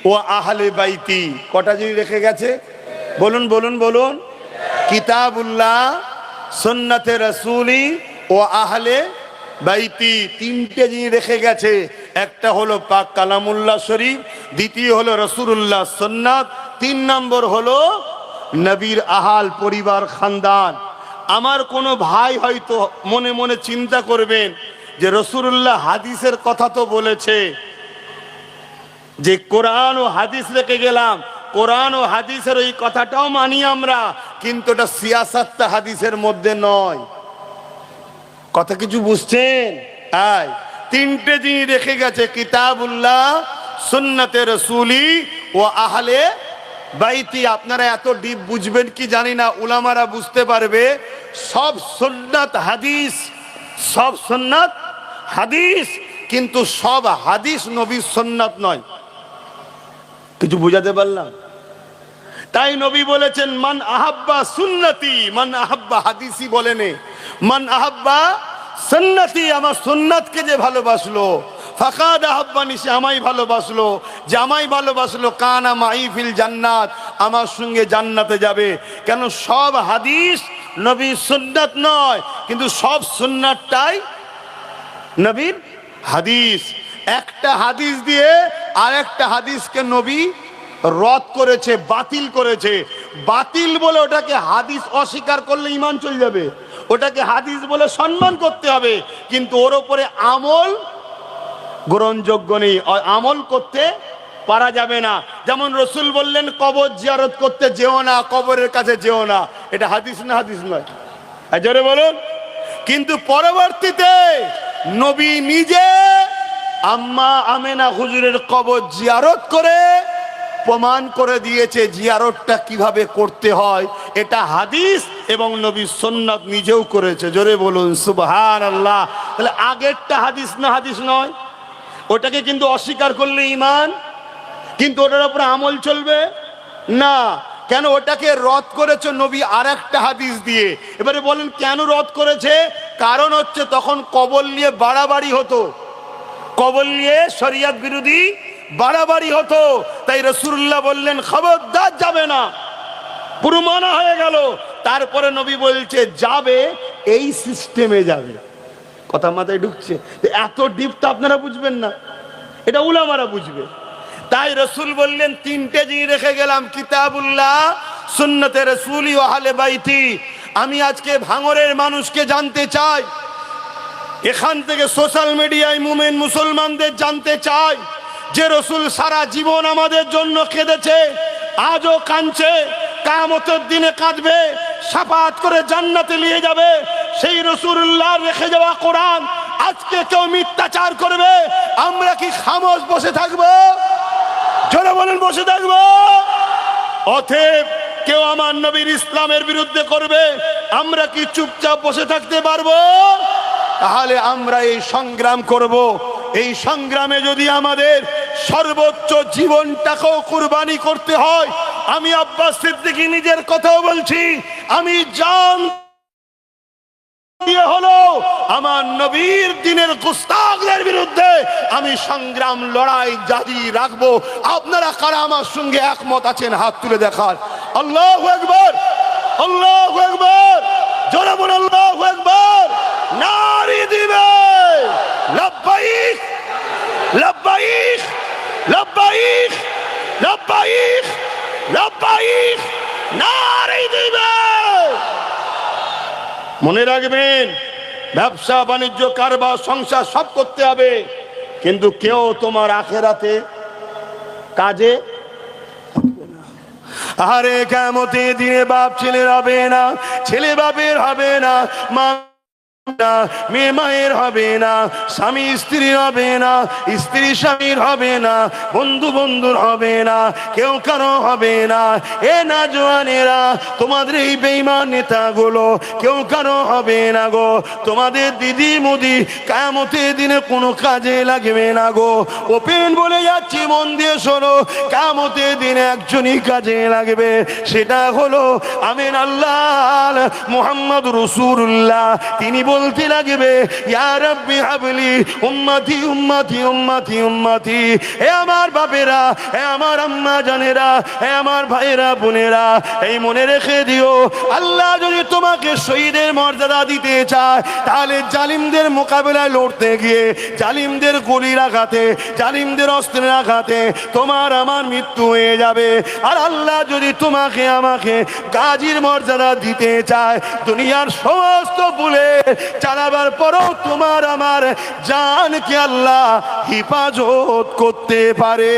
ও আহলে বাইতি। কটা জিনিস রেখে গেছে? বলুন বলুন বলুন। কিতাবুল্লাহ, সুন্নতে রাসূলি ও আহলে বাইতি, 3টে জিনিস রেখে গেছে। একটা হলো পাক কালামুল্লাহ শরীফ, দ্বিতীয় হলো রাসূলুল্লাহ সুন্নাত, 3 নম্বর হলো নবীর আহাল পরিবার খানদান। আমার কোনো ভাই হয়তো মনে মনে চিন্তা করবেন যে রাসূলুল্লাহ হাদিসের কথা তো বলেছে, যে কোরআন ও হাদিস রেখে গেলাম, কোরআন ও হাদিসের ওই কথাটাও মানি আমরা, কিন্তু এটা সিয়াসাতটা হাদিসের মধ্যে নয়। কথা কিছু বুঝছেন? 3টে জিনিস রেখে গেছে: কিতাবুল্লাহ, সুন্নতে রাসূলি ও আহলে বাইতি। আপনারা এত ডিপ বুঝবেন কি জানি না, উলামারা বুঝতে পারবে। সব সুন্নাত হাদিস, সব সুন্নাত হাদিস, কিন্তু সব হাদিস নবীর সুন্নাত নয়। কিছু বুঝাতে পারলাম? তাই নবী বলেছেন মান আহাব্বা সুন্নতি, মান আহাব্বা হাদিসি বলেন, মান আহাব্বা সুন্নতি, আমার সুন্নাতকে যে ভালোবাসলো, ফাকাদ আহাব্বানি, সে আমায় ভালোবাসলো। যে আমায় ভালোবাসলো, কানা মাই ফিল জান্নাত, আমার সঙ্গে জান্নাতে যাবে। কেন? সব হাদিস নবীর সুন্নাত নয়, কিন্তু সব সুন্নাতটাই নবীর হাদিস। একটা হাদিস দিয়ে আরেকটা হাদিসকে নবী রদ করেছে, বাতিল করেছে। বাতিল বলে ওটাকে হাদিস অস্বীকার করলে ঈমান চলে যাবে, ওটাকে হাদিস বলে সম্মান করতে হবে, কিন্তু ওর উপরে আমল গ্রহণযোগ্য নেই, আমল করতে পারা যাবে না। যেমন রসুল বললেন কবর জিয়ারত করতে যেও না, কবরের কাছে যেও না, এটা হাদিস না হাদিস নয়? জোরে বলুন। কিন্তু পরবর্তীতে নবী নিজে আম্মা আমেনা হুজুরের কবর জিয়ারত করে প্রমাণ করে দিয়েছে জিয়ারতটা কিভাবে করতে হয়। এটা হাদিস এবং নবী সুন্নাত নিজেও করেছে। জোরে বলুন সুবহানাল্লাহ। তাহলে আগেরটা হাদিস না হাদিস নয়? ওটাকে কিন্তু অস্বীকার করলে ঈমান, কিন্তু ওটার উপরে আমল চলবে না। কেন ওটাকে রদ করেছে নবী আর একটা হাদিস দিয়ে। এবারে বলেন কেন রদ করেছে? কারণ হচ্ছে তখন কবর নিয়ে বাড়াবাড়ি হতো, কবর নিয়ে শরিয়ত বিরোধী বাড়াবাড়ি হতো। তাই রাসূলুল্লাহ বললেন খবরদার যাবে না, পুরো মানা হয়ে গেল। তারপরে নবী বলছে যাবে, এই সিস্টেমে যাবে। কথা মাথায় ঢুকছে? এত ডিপ তো আপনারা বুঝবেন না, এটা উলামারা বুঝবে। তাই রাসূল বললেন তিনটে জিনিস রেখে গেলাম, কিতাবুল্লাহ, সুন্নতে রাসূলি ও আহলে বাইতি। আমি আজকে ভাঙরের মানুষকে জানতে চাই, এখান থেকে সোশ্যাল মিডিয়ায় মুমিন মুসলমানদের জানতে চাই যে রাসূল সারা জীবন আমাদের জন্য কেঁদেছে, আজও কাঁদছে, কিয়ামতের দিনে কাঁদবে, শাফাআত করে জান্নাতে নিয়ে যাবে। সেই রাসূলুল্লাহ রেখে যাওয়া কোরআন আজকে কেউ মিথ্যাচার করবে, আমরা কি খামোশ বসে থাকবো? জোরে বলেন বসে থাকবো? অতএব কেউ আমার নবীর ইসলামের বিরুদ্ধে করবে, আমরা কি চুপচাপ বসে থাকতে পারবো? তাহলে আমরা এই সংগ্রাম করব। এই সংগ্রামে যদি আমাদের সর্বোচ্চ জীবনটাকেও কুরবানি করতে হয়, আমি আব্বাস সিদ্দিকী নিজের কথাও বলছি, আমি জান দিয়ে হলো আমার নবীর দিনের গুস্তাখদের বিরুদ্ধে আমি সংগ্রাম লড়াই জারি রাখবো। আপনারা কারা আমার সঙ্গে একমত আছেন হাত তুলে দেখান। আল্লাহু আকবার, আল্লাহু আকবার, জোরে বলুন আল্লাহু আকবার। নারে দিবে লব্বাইক লব্বাইক লব্বাইক লব্বাইক লব্বাইক, নারে দিবে। মনে রাখবেন, ব্যবসা বাণিজ্য কারবার সংসার সব করতে হবে, কিন্তু কেউ তোমার আখেরাতে কাজে। আরে কিয়ামতের দিনে বাপ ছেলের হবে না, ছেলে বাপের হবে না, মা মেয়ে মায়ের হবে না, স্বামী স্ত্রীর হবে না, স্ত্রী স্বামীর হবে না, বন্ধু বন্ধুর হবে না, কেউ কারো হবে না। এ না জওয়ানেরা, তোমাদের এই বেঈমান নেতাগুলো কেউ কারো হবে না গো। তোমাদের দিদি মুদি কিয়ামতের দিনে কোনো কাজে লাগবে না গো। ওপেন বলে যাচ্ছি, মন দিয়ে শোনো, কিয়ামতের দিনে একজনই কাজে লাগবে, সেটা হলো আমিন আল্লাহ মুহাম্মদ রাসূলুল্লাহ। তিনি বলতে লাগবে ইয়া রাব্বি হাবলি উম্মতি উম্মতি উম্মতি উম্মতি। হে আমার বাপেরা, হে আমার আম্মা জানেরা, হে আমার ভাইরা বোনেরা, এই মনে রেখে দিও, আল্লাহ যদি তোমাকে শহীদের মর্যাদা দিতে চায়, তাহলে জালিমদের মোকাবেলায় লড়তে গিয়ে, জালিমদের গুলির আঘাতে, জালিমদের অস্ত্রের আঘাতে তোমার আমার মৃত্যু হয়ে যাবে। আর আল্লাহ যদি তোমাকে আমাকে গাজীর মর্যাদা দিতে চায়, দুনিয়ার সমস্ত ভুলে চালাবার পরও তোমার আমার জানকে আল্লাহ হিফাজত করতে পারে।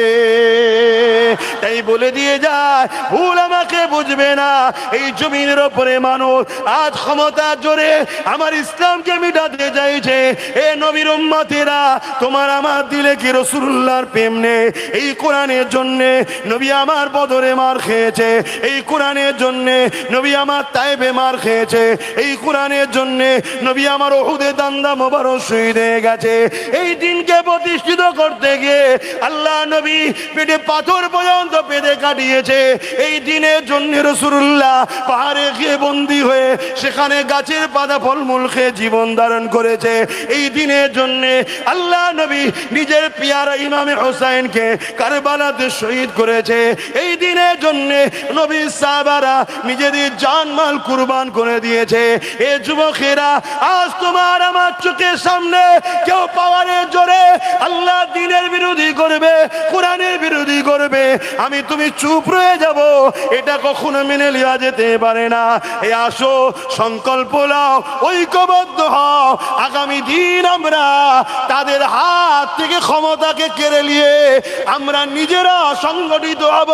তাই বলে দিয়ে যায়, ভুল আমাকে বুঝবে না। এই জমিনের উপরে মানুষ আজ ক্ষমতা জোরে আমার ইসলামকে মিটাতে চাইছে। এ নবীর উম্মতেরা, তোমার আমার দিলে কি রাসূলুল্লাহর প্রেম নেই? এই কোরআনের জন্যে নবী আমার বদরে মার খেয়েছে, এই কোরআনের জন্যে নবী আমার তায়েবে মার খেয়েছে, এই কোরআনের জন্যে নবী আমার উহুদে দান্দা মোবারক শহীদ হয়ে গেছে। এই দিনকে প্রতিষ্ঠিত করতে গিয়ে আল্লাহ নবী পেটে পাথর পর্যন্ত পেটে কাটিয়েছে। এই দিনের জন্য রাসূলুল্লাহ পাহাড়ে গিয়ে বন্দী হয়ে সেখানে গাছের পাতা ফলমূল খেয়ে জীবন ধারণ করেছে। এই দিনের জন্য আল্লাহ নবী নিজের পিয়ারা ইমামে হোসেনকে কারবালাতে শহীদ করেছে। এই দিনের জন্য নবী সাহাবারা নিজেদের জানমাল কুরবান করে দিয়েছে। এ যুবকেরা, আজ তোমার আমার চোখের সামনে কেউ পাওয়ারের জোরে আল্লাহ দিনের বিরোধী করবে, কোরআনের বিরোধী করবে, আমি তুমি চুপ রয়ে যাব, এটা কখনো মেনে নেওয়া যেতে পারে না। এ আসো, সংকল্প নাও, ঐক্যবদ্ধ হও, আগামী দিন আমরা তাদের হাত থেকে ক্ষমতাকে কেড়ে নিয়ে আমরা নিজেরা সংগঠিত হব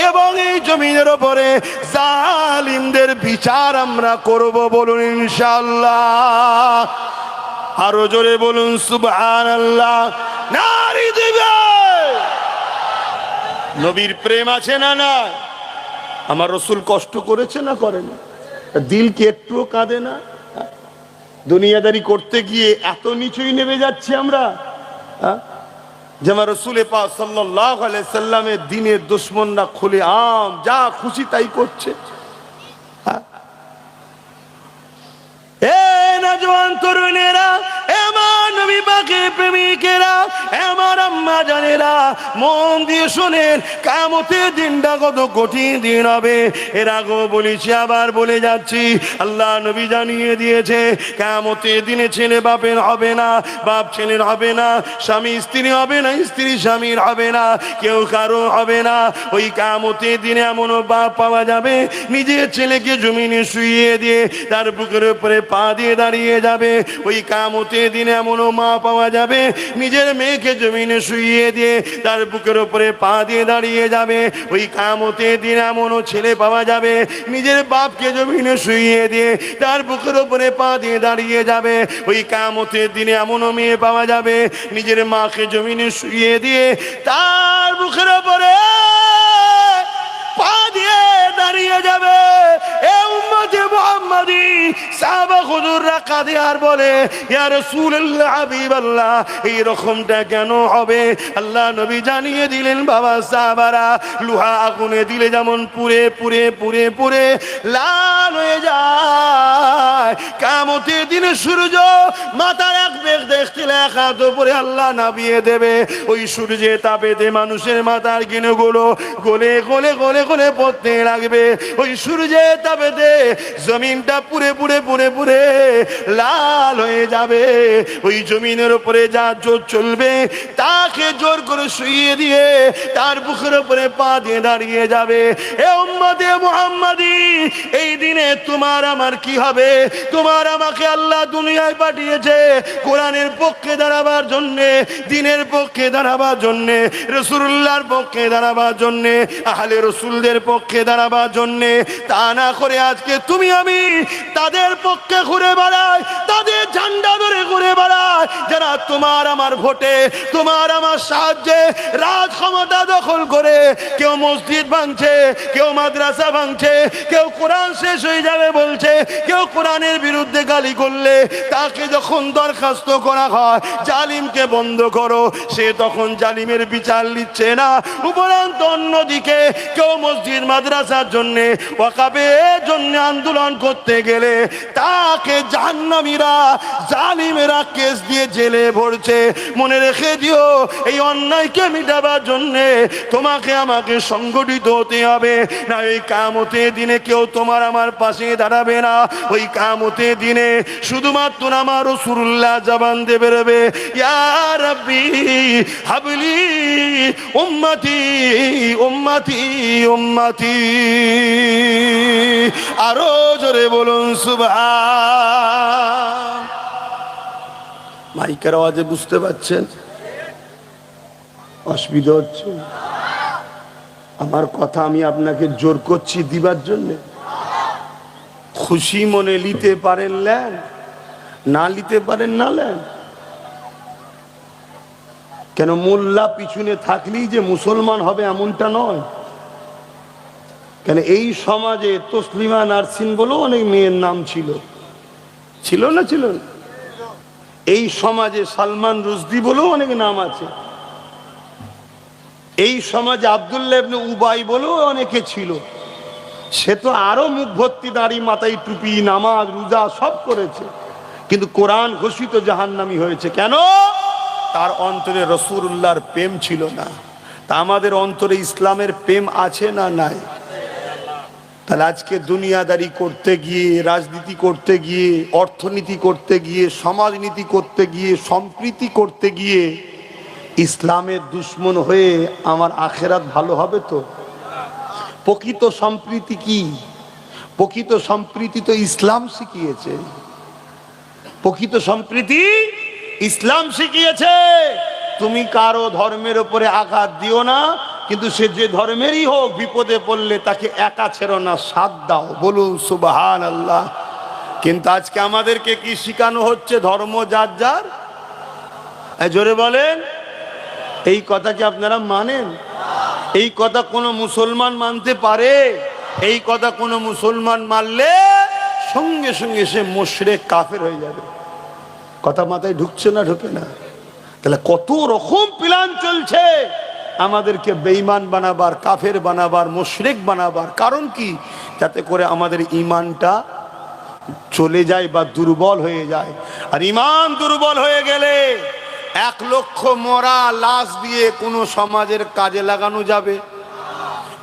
এবং এই জমিনের উপরে জালিমদের বিচার আমরা করব। বলুন ইনশাআল্লাহ। আরো জোরে বলুন সুবহানাল্লাহ। নারী দিবে। নবীর প্রেম আছে না? না। আমার রাসূল কষ্ট করেছে না করে না? দিল কি একটুও কাঁদে না? দুনিয়াদারি করতে গিয়ে এত নিচুই নেমে যাচ্ছি আমরা। যেমন রসুল পাক সাল্লাল্লাহু আলাইহি সাল্লামের দ্বীনের দুশমনরা খুলে আম যা খুশি তাই করছে। এ নওজোয়ান তরুণেরা, আমার নবী পাকের প্রেমিকেরা, আমার আম্মা জানেরা, মন দিয়ে শোনেন, কিয়ামতের দিনটা কত কঠিন দিন হবে। এর আগেও বলেছি, আবার বলে যাচ্ছি, আল্লাহ নবী জানিয়ে দিয়েছে কিয়ামতের দিনে ছেলে বাপের হবে না, বাপ ছেলের হবে না, স্বামী স্ত্রী হবে না, স্ত্রী স্বামীর হবে না, কেউ কারো হবে না। ওই কিয়ামতের দিনে এমনও বাপ পাওয়া যাবে নিজের ছেলেকে জমিনে শুইয়ে দিয়ে তার বুকের উপরে পা দিয়ে দাঁড়িয়ে যাবে। ওই কিয়ামতের দিনে এমনও মা পাওয়া যাবে নিজের মেয়েকে জমিনে শুইয়ে দিয়ে তার বুকের উপরে পা দিয়ে দাঁড়িয়ে যাবে। ওই কিয়ামতের দিনে এমনও ছেলে পাওয়া যাবে নিজের বাপকে জমিনে শুইয়ে দিয়ে তার বুকের উপরে পা দিয়ে দাঁড়িয়ে যাবে। ওই কিয়ামতের দিনে এমনও মেয়ে পাওয়া যাবে নিজের মাকে জমিনে শুইয়ে দিয়ে তার বুকের উপরে পা দিয়ে দাঁড়িয়ে যাবে। এ উম্মতে মুহাম্মাদি সাহাবা হুজুররা কাঁদে আর বলে, ইয়া রাসূলুল্লাহ, হাবিবাল্লাহ, এই রকমটা কেন হবে? আল্লাহ নবী জানিয়ে দিলেন, বাবা সাহাবারা, লোহা আগুনে দিলে যেমন পুড়ে পুড়ে পুড়ে পুড়ে লাল হয়ে যায়, কিয়ামতের দিনে সূর্য মাথার এক বেগ দেখতে এক হাত উপরে আল্লাহ নামিয়ে দেবে। ওই সূর্যের তাপেতে মানুষের মাথার গিনুগুলো গলে গলে গলে গলে পড়তে লাগবে। ওই সূর্যের তাপেতে জমিনটা পুড়ে পুড়ে পুড়ে পুড়ে লাল হয়ে যাবে। ওই জমিনের উপরে যা জোর চলবে তাকে জোর করে শুইয়ে দিয়ে তার বুকের উপরে পা দিয়ে দাঁড়িয়ে যাবে। এ উম্মতে মুহাম্মাদি, এই দিনে তোমার আমার কি হবে? তোমার আমাকে আল্লাহ দুনিয়ায় পাঠিয়েছে কোরআনের পক্ষে দাঁড়াবার জন্যে, দ্বীনের পক্ষে দাঁড়াবার জন্যে, রাসূলুল্লাহর পক্ষে দাঁড়াবার জন্যে, আহলে রাসূলদের পক্ষে দাঁড়াবার জন্যে। তা না করে আজকে তুমি আমি তাদের পক্ষে ঘুরে বেড়াই, তাদের ঝান্ডা ধরে ঘুরে বেড়াই যারা তোমার আমার ভোটে, তোমার আমার সাহায্যে রাজ ক্ষমতা দখল করে কেউ মসজিদ ভাঙছে, কেউ মাদ্রাসা ভাঙছে, কেউ কোরআন শেষ হয়ে যাবে বলছে, কেউ কোরআনের বিরুদ্ধে গালি করলে তাকে যখন দরখাস্ত করা হয় জালিমকে বন্ধ করো, সে তখন জালিমের বিচার নিচ্ছে না। উপরন্ত অন্যদিকে কেউ মসজিদ মাদ্রাসার জন্য, ওয়াকাফের জন্য আন্দোলন করতে গেলে তাকে জাহান্নামীরা জালিমেরা কেস দিয়ে জেলে ভরছে। মনে রেখে দিও, এই অন্যায়কে মিটাবার জন্য তোমাকে আমাকে সংগঠিত হতে হবে, না এই কিয়ামতের দিনে কেউ তোমার আমার পাশে দাঁড়াবে না। ওই কিয়ামতের দিনে শুধুমাত্র আমার রাসূলুল্লাহ জবান দিয়ে বেরোবে, ইয়া রাব্বি হাবলি উম্মতি উম্মতি উম্মতি। আরো জোরে বলুন সুবহান। মাইকের আওয়াজে বুঝতে পাচ্ছেন অসুবিধা হচ্ছে? আমার কথা আমি আপনাকে জোর করছি দিবার জন্য। খুশি মনে নিতে পারেন নেন, না নিতে পারেন না নেন। কেন মোল্লা পিছনে থাকলেই যে মুসলমান হবে এমনটা নয়। কেন এই সমাজে তসলিমা নার্সিন বলেও অনেক মেয়ের নাম ছিল, ছিল না ছিল না? এই সমাজে সালমান রুশদি বলেও অনেক নাম আছে। এই সমাজে আব্দুল্লাহ ইবনে উবাই বলেও অনেকে ছিল। সে তো আরো মুখ ভর্তি দাড়ি, মাথায় টুপি, নামাজ রোজা সব করেছে, কিন্তু কোরআন ঘোষিত জাহান্নামী হয়েছে। কেন? তার অন্তরে রাসূলুল্লাহর প্রেম ছিল না। তা আমাদের অন্তরে ইসলামের প্রেম আছে না নাই? তাহলে আজকে দুনিয়াদারি করতে গিয়ে, রাজনীতি করতে গিয়ে, অর্থনীতি করতে গিয়ে, সমাজনীতি করতে গিয়ে, সম্প্রীতি করতে গিয়ে ইসলামের দুশ্মন হয়ে আমার আখেরাত ভালো হবে তো? প্রকৃত সম্প্রীতি কি? প্রকৃত সম্প্রীতি তো ইসলাম শিখিয়েছে। প্রকৃত সম্প্রীতি ইসলাম শিখিয়েছে। তুমি কারো ধর্মের উপরে আঘাত দিও না, কিন্তু সে যে ধর্মেরই হোক বিপদে পড়লে তাকে একা ছেড়ো না, সাথ দাও। বলুন সুবহানাল্লাহ। কিন্তু আজকে আমাদেরকে কি শিখানো হচ্ছে? ধর্ম যার যার। জোরে বলেন, এই কথা কি আপনারা মানেন? এই কথা কোনো মুসলমান মানতে পারে? এই কথা কোনো মুসলমান মানলে সঙ্গে সঙ্গে সে মুশরিক কাফের হয়ে যাবে। কথা মাথায় ঢুকছে না ঢুকে না? তাহলে কত রকম প্ল্যান চলছে আমাদেরকে বেঈমান বানাবার, কাফের বানাবার, মুশরিক বানাবার। কারণ কি? যাতে করে আমাদের ঈমানটা চলে যায় বা দুর্বল হয়ে যায়। আর ঈমান দুর্বল হয়ে গেলে 1 লক্ষ মরা লাশ দিয়ে কোনো সমাজের কাজে লাগানো যাবে?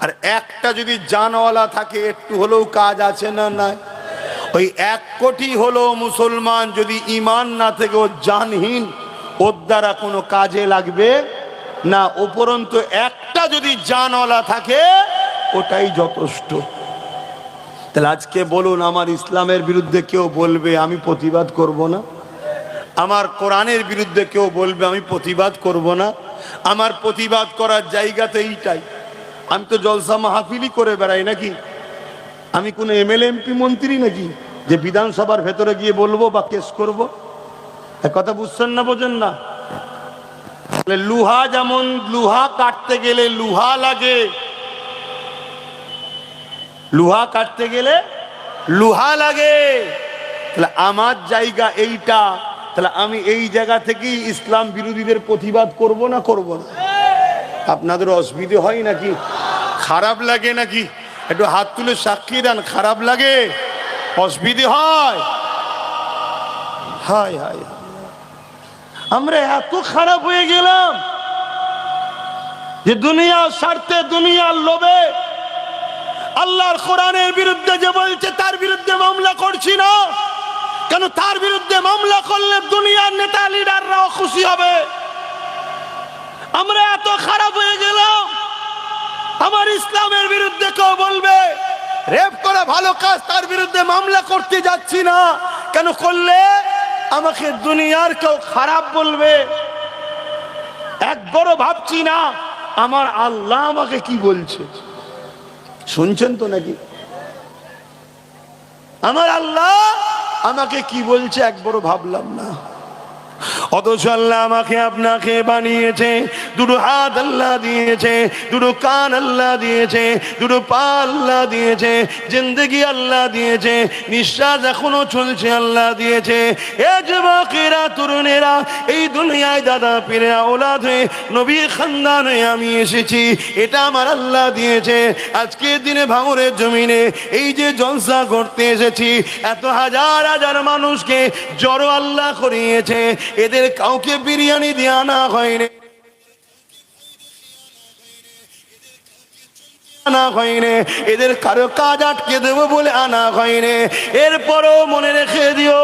আর একটা যদি জানওয়ালা থাকে একটু হলেও কাজ আছে না নাই? ওই 1 কোটি হলো মুসলমান যদি ঈমান না থেকে ও জানহীন, ওর দ্বারা কোনো কাজে লাগবে না। উপরন্তু একটা যদি জানওয়ালা থাকে ওটাই যথেষ্ট। তাহলে আজকে বলুন, আমার ইসলামের বিরুদ্ধে কেউ বলবে আমি প্রতিবাদ করব না? আমার কোরআনের বিরুদ্ধে কেউ বলবে আমি প্রতিবাদ করব না? আমার প্রতিবাদ করার জায়গাতে এইটাই। আমি তো জলসা মাহফিলই করে বেড়াই নাকি? আমি কোনো এমএলএ এমপি মন্ত্রী নাকি যে বিধানসভার ভেতরে গিয়ে বলবো বা কেস করব? কথা বুঝছেন না, বোঝেন না? লুহা যেমন লুহা কাটতে গেলে লুহা লাগে, লুহা কাটতে গেলে লুহা লাগে। তাহলে আমার জায়গা এইটা, তাহলে আমি এই জায়গা থেকেই ইসলাম বিরোধীদের প্রতিবাদ করব না করব না? আপনাদের অসুবিধে হয় নাকি? খারাপ লাগে নাকি? একটু হাত তুলে সাক্ষী দেন। খারাপ লাগে? অসুবিধে হয়? হায় হায়, আমরা এত খারাপ হয়ে গেলাম যে দুনিয়ার স্বার্থে, দুনিয়ার লোভে আল্লাহর কোরআনের বিরুদ্ধে যে বলছে তার বিরুদ্ধে মামলা করছি না। কেন? তার বিরুদ্ধে মামলা করলে দুনিয়ার নেতা লিডাররাও খুশি হবে। আমরা এত খারাপ হয়ে গেলাম, আমার ইসলামের বিরুদ্ধে কেউ বলবে রেপ করে ভালো কাজ, তার বিরুদ্ধে মামলা করতে যাচ্ছি না। কেন? করলে আমাকে দুনিয়ার কেউ খারাপ বলবে। একবারও ভাবছি না আমার আল্লাহ আমাকে কি বলছে। শুনছেন তো নাকি? আমার আল্লাহ আমাকে কি বলছে একবারও ভাবলাম না। অথচ আল্লাহ আমাকে আপনাকে বানিয়েছে, দুটো হাত আল্লাহ দিয়েছে, দুটো কান আল্লাহ দিয়েছে, দুটো পা আল্লাহ দিয়েছে, জিন্দেগি আল্লাহ দিয়েছে, নিঃশ্বাস এখনো চলছে আল্লাহ দিয়েছে। এ যুবকেরা, তরুণেরা, এই দুনিয়ায় দাদা পীরে আওলাদ হয়ে নবীর খানদান হয়ে আমি এসেছি, এটা আমার আল্লাহ দিয়েছে। আজকে দিনে ভাঙরের জমিনে এই যে জলসা করতে এসেছি, এত হাজার হাজার মানুষকে জড়ো আল্লাহ করিয়েছে। এদের কাউকে বিরিয়ানি দিয়ে আনা হয়নি, আনা হয়নি, এদের কারো কাজ আটকে দেবো বলে আনা হয়নি। এরপরও মনে রেখে দিও,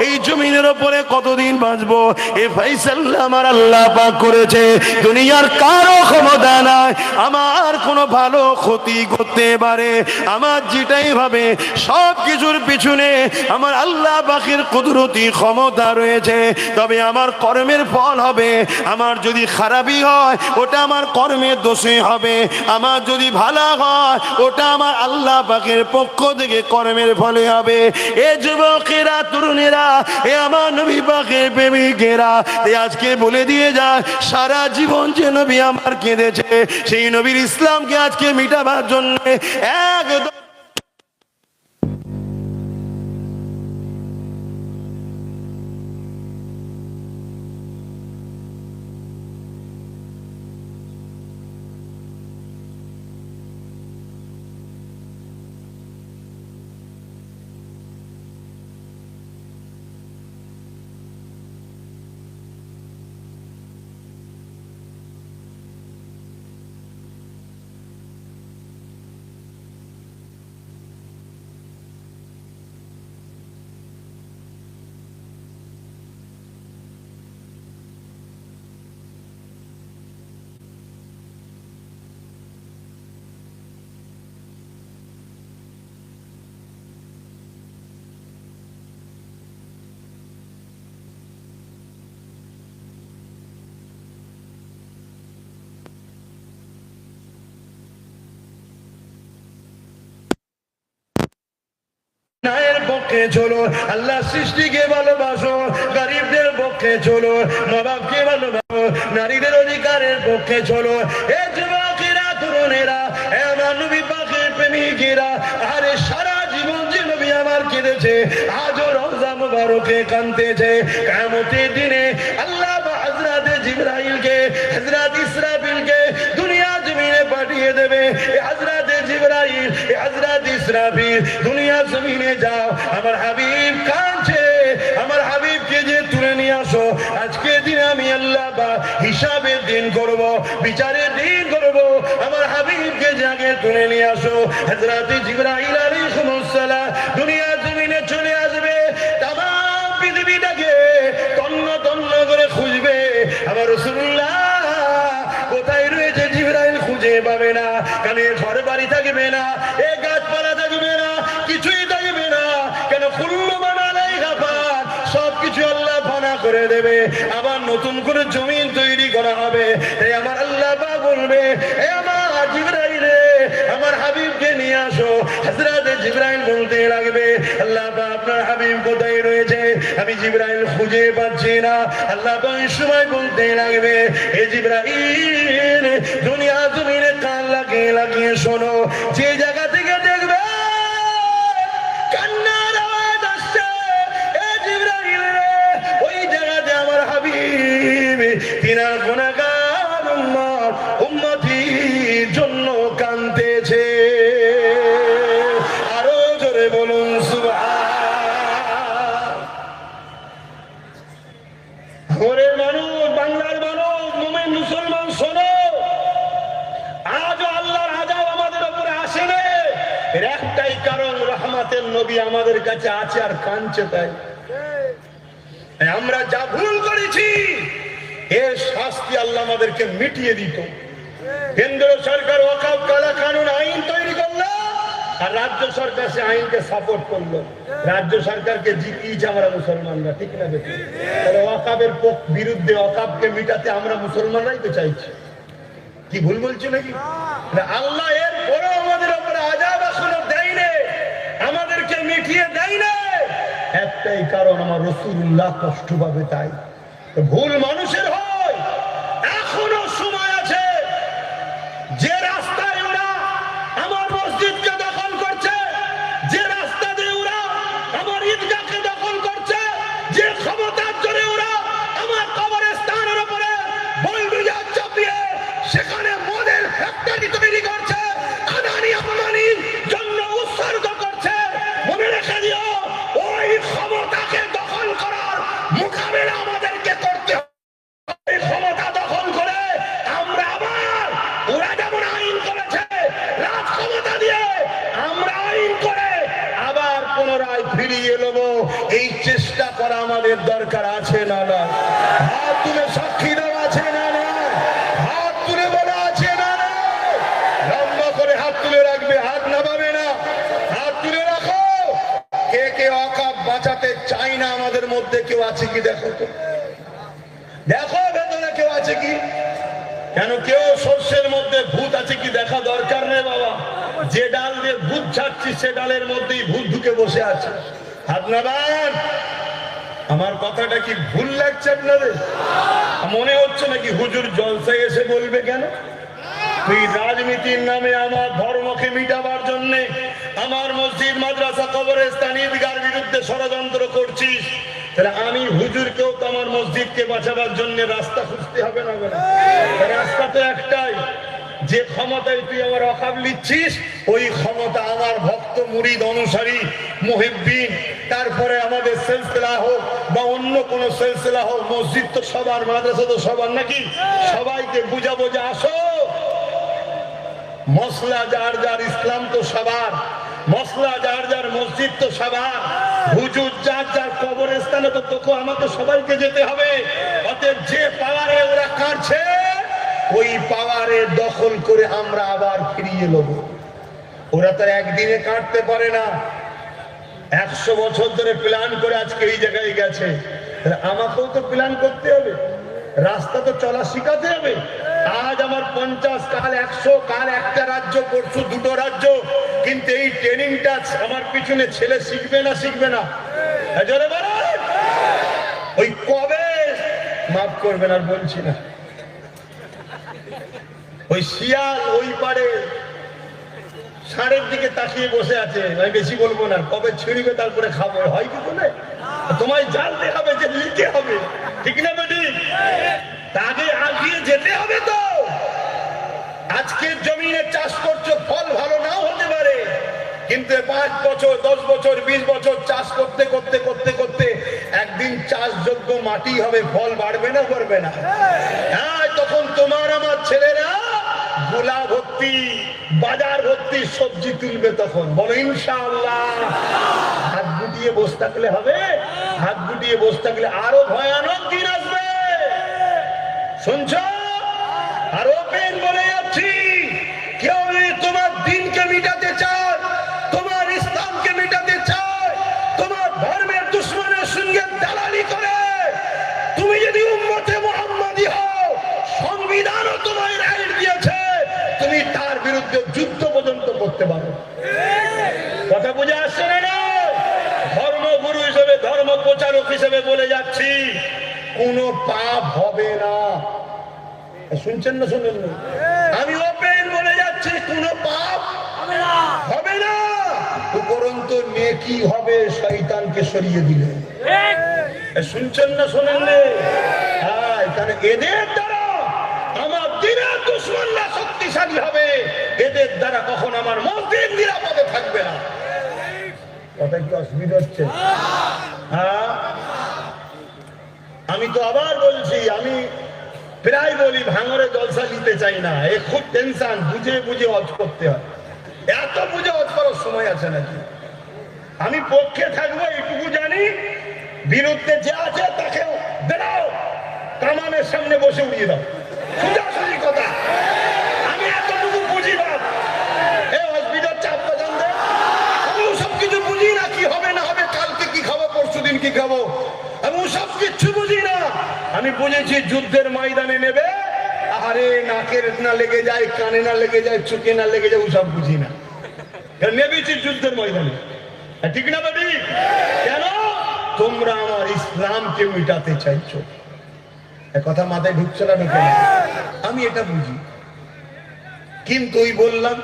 এই জমিনের উপরে কতদিন বাঁচবো এ ফয়সালা আমার আল্লাহ পাক করেছে। দুনিয়ার কারো ক্ষমতা নাই আমার কোনো ভালো ক্ষতি করতে পারে। আমার যেটাই ভাবে সব কিছুর পিছনে আমার আল্লাহ পাকের কুদরতি ক্ষমতা রয়েছে। তবে আমার কর্মের ফল হবে। আমার যদি খারাপই হয় ওটা আমার কর্মের দোষে হবে, আমার যদি ভালো হয় ওটা আমার আল্লাহ পাকের পক্ষ থেকে কর্মের ফলে হবে। এ যুবকেরা, তরুণেরা, এ আমার নবী পাকের প্রেমিকেরা, আজকে বলে দিয়ে যায় সারা জীবন যে নবী আমার কেঁদেছে, সেই নবীর ইসলামকে আজকে মিটাবার জন্য একদম নায়ের পক্ষে চলো, আল্লাহ সৃষ্টিকে ভালোবাসো, গরিবদের পক্ষে চলো, মা বাপকে ভালোবাসো, নারীদের অধিকারের পক্ষে চলো। এ যুবকেরা, তরুণেরা, এ আমার নবী পাকের প্রেমিকেরা, আরে সারা জীবন যে নবী আমার কেঁদেছে, আজও রওজা মুবারকে কাঁদতেছে। কিয়ামতের দিনে আল্লাহ হযরত জিবরাইলকে, হযরত ইসরাফিলকে দুনিয়া জমিনে পাঠিয়ে দেবে। হযরত জিবরাইল, হযরত ইসরাফিল দুনিয়া জমিনে যাও, আমার হাবিব কাঁদছে, আমার হাবিবকে যে তুলে নিয়ে আসো। আজকে দিন আমি আল্লাহ হিসাবের দিন করব, বিচারের দিন করব, আমার হাবিবকে জাগে তুলে নিয়ে আসো। হযরত জিবরাইল আলাইহিস সালাম দুনিয়া জমিনে চলে আসবে, তাম পৃথিবীটাকে তন্ন তন্ন করে খুঁজবে। আমার রাসূলুল্লাহ কোথায় রয়েছে জিবরাইল খুঁজে পাবে না, কারণ এ ঘর বাড়ি থাকবে না, এ গাছপালা থাকবে না, কিছুই থাকবে না। কেন কুল্লু মান আলাইহা ফান, সবকিছু আল্লাহ ফানা করে দেবে, আবার নতুন করে জমিন তৈরি করা হবে। এই আমার আল্লাহ পাক বলবে, এ আমার জিবরাইল রে, আমার হাবিবকে নিয়ে আসো। হযরত জিবরাইল বলতে লাগবে, আল্লাহ পাক আপনার হাবিব কোথায় রয়েছে, আমি জিবরাইল খুঁজে পাচ্ছি না। আল্লাহ পাক এই সময় বলতে লাগবে, এ জিবরাইল দুনিয়া জমিনে কান লাগিয়ে লাগিয়ে শোনো, যে জায়গা থেকে দেখবে কান্নার আওয়াজ আসছে, এ জিবরাইল রে, ওই জায়গাতে আমার হাবিব তিনার গুনাহগার উম্মত উম্মতির জন্য কাঁদতেছে। আরো জোরে বলুন সুবহান। ঘরের মানুষ, বাংলার মানুষ, মুমিন মুসলমান শোনো, আজও আল্লাহর আযাব আমাদের উপরে আসেনি, এর একটাই কারণ, রহমতের নবী আমাদের কাছে আছে আর কাঁদছে। তাই আমরা যা ভুল করেছি এর শাস্তি আল্লাহ আমাদেরকে মিটিয়ে দিত। কেন্দ্র সরকার ওয়াকফ কালা কানুন আইন তৈরি করলো, আর রাজ্য সরকার সে আইনকে সাপোর্ট করলো। রাজ্য সরকারকে জিতিয়েছে আমরা মুসলমানরা, ঠিক না বেশি? তাহলে ওয়াকফের বিরুদ্ধে, ওয়াকফকে মিটাতে আমরা মুসলমানরাই তো চাইছি। কি ভুল বলছি নাকি? আল্লাহ এর পরেও আমাদের উপরে আযাব এখনো দেয়নি, আমাদেরকে মিটিয়ে দেয়নি, একটাই কারণ, আমার রাসূলুল্লাহ কষ্ট পাবে। তাই ভুল মানুষের হয়, এখনো সময় আছে। যে রাস্তায় ওরা আমার মসজিদকে দখল করছে, যে রাস্তা দিয়ে ওরা আমার ঈদগাহকে দখল করছে, যে ক্ষমতার জোরে ওরা আমার কবরস্থানের উপরে বুলডোজার চাপিয়ে সেখানে মদের ফ্যাক্টরি তৈরি করছে, আদানি আম্বানির জন্য উৎসর্গ করছে, মনে রেখে দিও, ওই ক্ষমতাকে দখল করার মোকাবেলা আমাদেরকে করতে হবে। এই ক্ষমতা দখল করে আমরা আবার, ওরা যেমন আইন করেছে রাজ ক্ষমতা দিয়ে, আমরা আইন করে আবার পুনরায় ফিরিয়ে নেব, এই চেষ্টা করা আমাদের দরকার আছে না? না, হাত তুলে সাক্ষী দেওয়া আছে না? না, হাত তুলে বলা আছে না? না, লম্বা করে হাত তুলে রাখবে, হাত নামাবে না, হাত তুলে রাখো। কে কে ওয়াকফ বাঁচাতে চাই না আমাদের মধ্যে কেউ আছে কি? দেখো তো, দেখো ভেতরে কেউ আছে কি? কেন কেউ সর্ষের মধ্যে ভূত আছে কি দেখা দরকার নেই বাবা। যে ডাল দিয়ে ভূত ছাড়ছি সে ডালের মধ্যেই ভূত ঢুকে বসে আছে। হাত নামান। আমার কথাটা কি ভুল লাগছে আপনাদের? মনে হচ্ছে নাকি হুজুর জলসায় এসে বলবে কেন তুই রাজনীতির নামে আমার ধর্মকে মিটাবার জন্য আমার মসজিদ, মাদ্রাসা, কবরস্থান, ঈদগাহর বিরুদ্ধে ষড়যন্ত্র করছিস? তাহলে আমি হুজুরকেও তো আমার মসজিদকে বাঁচাবার জন্য রাস্তা খুঁজতে হবে না? রাস্তা তো একটাই, যে ক্ষমতায় তুই আমার ওয়াকফ নিচ্ছিস ওই ক্ষমতা আমার ভক্ত, মুরিদ, অনুসারী, মুহিব্বিন, তারপরে আমাদের সিলসিলা হোক বা অন্য কোন সিলসিলা হোক, মসজিদ তো সবার, মাদ্রাসা তো সবার নাকি? সবাইকে বুঝাবো যে আসো, মসলা যার যার, ইসলাম তো সবার, মসলা যার যার, মসজিদ তো সবার, হুজুর যার যার, কবরস্থানে তো তোকে আমাকে সবাইকে যেতে হবে। অতএব যে পাওয়ারে ওরা কাটছে ওই পাওয়ারে দখল করে আমরা আবার ফিরিয়ে নেব। ওরা তো একদিনে কাটতে পারে না, 100 বছর ধরে প্ল্যান করে আজকে এই জায়গায় গেছে। আমাকেও তো প্ল্যান করতে হবে, রাস্তা তো চলা শিখাতে হবে। আজ আমার 50, কাল 100, কাল একটা রাজ্য, পরশু 2টো রাজ্য, কিন্তু এই ট্রেনিংটা আমার পিছনে ছেলে শিখবে না? শিখবে না? ওই কবে, মাফ করবেন আর বলছি না, ওই শিয়াল ওই পারে ষাঁড়ের দিকে তাকিয়ে বসে আছে, আমি বেশি বলবো না, কবে ছিঁড়বে তারপরে খাবো, হয় কি বলে? তোমায় জানতে হবে যে নিতে হবে, ঠিক না বেটি? তাকে আগিয়ে যেতে হবে তো। আজকের জমিনে চাষ করছো, ফল ভালো নাও হতে পারে, কিন্তু 5 বছর 10 বছর 20 বছর চাষ করতে করতে করতে করতে একদিন চাষযোগ্য মাটি হবে, ফল বাড়বে না বাড়বে না? হ্যাঁ, তখন তোমার আমার ছেলেরা গোলা ভর্তি বাজার ভর্তি সবজি তুলবে, তখন বলো ইনশাআল্লাহ। হাত গুটিয়ে বসে থাকলে হবে? হাত গুটিয়ে বসে থাকলে আরো ভয়ানক দিন আসবে। শুনছ? আর ওপেন বলে যাচ্ছি, কেউ তোমার দিনকে মিটাতে চায়, তোমার ইসলামকে মিটাতে চায়, তোমার ধর্মের দুশ্মনের সঙ্গে দালালি করে, তুমি যদি উম্মতে মুহাম্মাদি হও, সংবিধানও তোমায় রাইট দিয়েছে, তুমি তার বিরুদ্ধে যুদ্ধ পর্যন্ত করতে পারো। কথা বুঝে আসছে না? ধর্মগুরু হিসেবে, ধর্ম প্রচারক হিসেবে বলে যাচ্ছি, কোনো পাপ হবে না। শুনছেন না শুনেন না? আমি ওপেন বলে যাচ্ছি, কোনো পাপ হবে না, উপরন্তু নেকি হবে, শয়তানকে সরিয়ে দিলে। শুনছেন না শোনেন না? হ্যাঁ, কারণ এদের দ্বারা আমার দিনের দুশমনরা শক্তিশালী হবে, এদের দ্বারা কখন আমার মসজিদ নিরাপদে থাকবে না। কথা কি অসুবিধা হচ্ছে? হ্যাঁ, আমি তো আবার বলছি, আমি প্রায় বলি ভাঙরে জলসা নিতে চাই না, এ খুব টেনশন, বুঝে বুঝে হজ করতে হয়। এত বুঝে হজ করার সময় আছে নাকি? আমি পক্ষে থাকবো এইটুকু জানি, বিরুদ্ধে যে আছে তাকে বেরাও, কামানের সামনে বসে উড়িয়ে দাও, সোজাসুজি কথা। আমি এতটুকু বুঝি না, এই হসপিটাল চাপ পছন্দ, আমি সব কিছু বুঝি না, কি হবে না হবে, কালকে কি খাবো, পরশু দিন কি খাবো, আমি সব কিচ্ছু বুঝি না। আমি বুঝেছি যুদ্ধের ময়দানে নেবে, আরে নাকের না লেগে যায়, কানে না লেগে যায়, চোখে না লেগে যায়, ওসব বুঝি না, নেবেছি যুদ্ধের ময়দানে। ঠিক না বাড়ি? কেন? তোমরা আমার ইসলামকে মিটাতে চাইছো। কথা মাথায় ঢুকছে না? ঢুকে না? আমি এটা বুঝি, কিন্তু ওই বললাম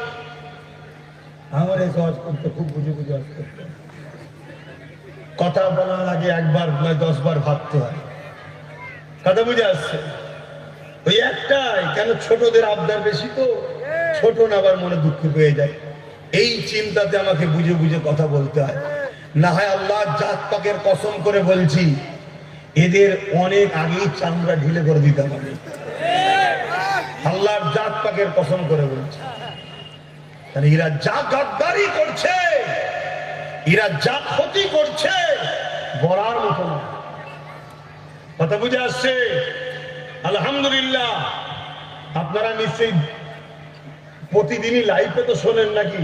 আমার এই কাজ করতে খুব বুঝে বুঝে কাজ করতে, কথা বলার আগে একবার নয় 10 বার ভাবতে হয়। কথা বুঝে আসছে? ওই একটাই, কেন ছোটদের আবদার বেশি, তো ছোট না আবার মনে দুঃখ পেয়ে যায়, এই চিন্তাতে আমাকে বুঝে বুঝে কথা বলতে হয়। না হয় আল্লাহ জাত পাকের কসম করে বলছি, এদের অনেক আগেই চামড়া ঢিলে করে দিতাম আমি, আল্লাহর জাত পাকের কসম করে বলছি। এরা যা গাদ্দারি করছে, এরা যা ক্ষতি করছে, বলার মতো না। কথা বুঝে আসছে? আলহামদুলিল্লাহ। আপনারা নিশ্চয়ই প্রতিদিনই লাইভে তো শোনেন নাকি?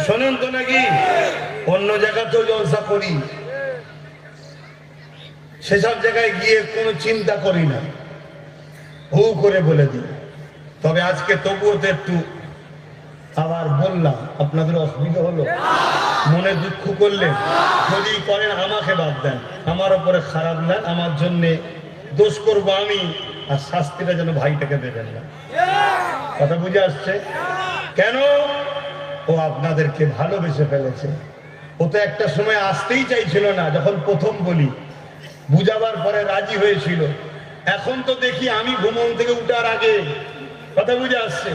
শোনেন তো নাকি? অন্য জায়গাতেও জলসা করি, সেসব জায়গায় গিয়ে কোনো চিন্তা করি না, হু করে বলে দিই। তবে আজকে তবুও তো একটু আবার বললাম, আপনাদের অসুবিধা হলো? মনে দুঃখ করলেন? যদি করেন আমাকে বাদ দেন, আমার উপরে খারাপ নেন, আমার জন্যে দোষ করবো আমি, আর শাস্তিটা যেন ভাইটাকে দেবেন না। কথা বুঝে আসছে? কেন? ও আপনাদেরকে ভালোবেসে ফেলেছে। ও তো একটা সময় আসতেই চাইছিল না, যখন প্রথম বলি, বুঝাবার পরে রাজি হয়েছিল। এখন তো দেখি আমি ভ্রমণ থেকে উঠার আগে, কথা বুঝে আসছে,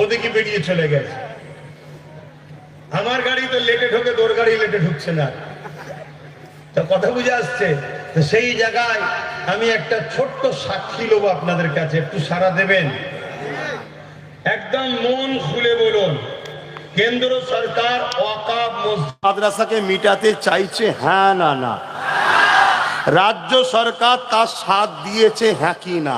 ওদিকে বেরিয়ে চলে গেছে। আমার গাড়ি তো লেটে ঢোকে, তোর গাড়ি লেটে ঢুকছে না। তো কথা বুঝে আসছে? তো সেই জায়গায় আমি একটা ছোট্ট সাক্ষী লোব আপনাদের কাছে, একটু সাড়া দেবেন? একদম মন খুলে বলুন, কেন্দ্র সরকার ওয়াকাফ মাদ্রাসাকে মিটাতে চাইছে, হ্যাঁ না না? রাজ্য সরকার তার সাথ দিয়েছে, হ্যাঁ কি না?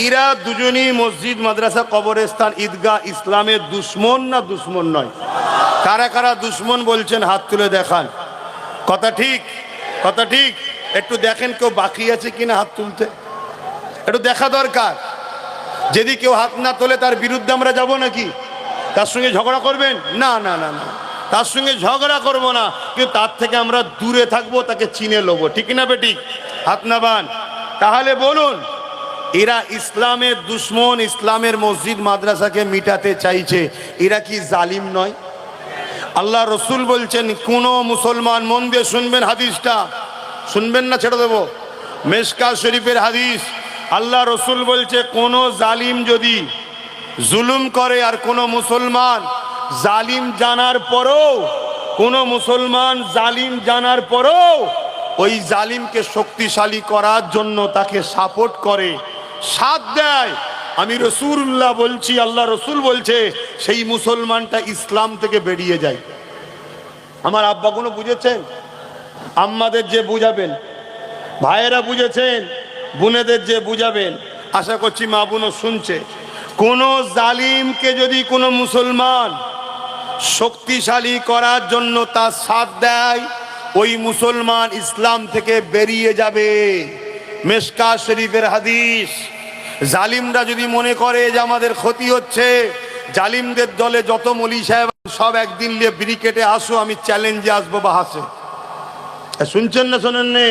এরা দুজনই মসজিদ, মাদ্রাসা, কবরস্থান, ঈদগাহ ইসলামের দুশ্মন না দুশ্মন নয়? কারা কারা দুশ্মন বলছেন হাত তুলে দেখান। কথা ঠিক? কথা ঠিক? একটু দেখেন কেউ বাকি আছে কিনা হাত তুলতে, একটু দেখা দরকার। যদি কেউ হাত না তোলে তার বিরুদ্ধে আমরা যাব নাকি? তার সঙ্গে ঝগড়া করবেন? না না না না, তার সঙ্গে ঝগড়া করব না, কিন্তু তার থেকে আমরা দূরে থাকবো, তাকে চিনে নেবো। ঠিক না বেঠিক? হাত নাবান। তাহলে বলুন, এরা ইসলামের দুশ্মন, ইসলামের মসজিদ মাদ্রাসাকে মিটাতে চাইছে, এরা কি জালিম নয়? আল্লাহ রসুল বলছেন, কোন মুসলমান, মন দিয়ে শুনবেন হাদিসটা, শুনবেন না ছেড়ে দেবো, মেশকাত শরীফের হাদিস, আল্লাহ রসুল বলছে কোন জালিম যদি জুলুম করে আর কোন মুসলমান জালিম জানার পরও, কোন মুসলমান জালিম জানার পরও ওই জালিমকে শক্তিশালী করার জন্য তাকে সাপোর্ট করে, সাথ দেয়, আমি রাসূলুল্লাহ বলছি, আল্লাহ রসুল বলছে সেই মুসলমানটা ইসলাম থেকে বেরিয়ে যায়। আমার আব্বা কোনো বুঝেছেন? আম্মাদের যে বুঝাবেন, ভাইয়েরা বুঝেছেন, বোনেদের যে বুঝাবেন, আশা করছি মা বোনও শুনছে। কোন জালিমকে যদি কোনো মুসলমান শক্তিশালী করার জন্য তার সাথ দেয়, ওই মুসলমান ইসলাম থেকে বেরিয়ে যাবে। মিশকাত শরীফের হাদিস। জালিমরা যদি মনে করে যে আমাদের ক্ষতি হচ্ছে, জালিমদের দলে যত মলি সাহেব সব একদিন নিয়ে ব্রিকেটে আসো, আমি চ্যালেঞ্জে আসবো বাহাসে। শুনছেন না শোনেন নে?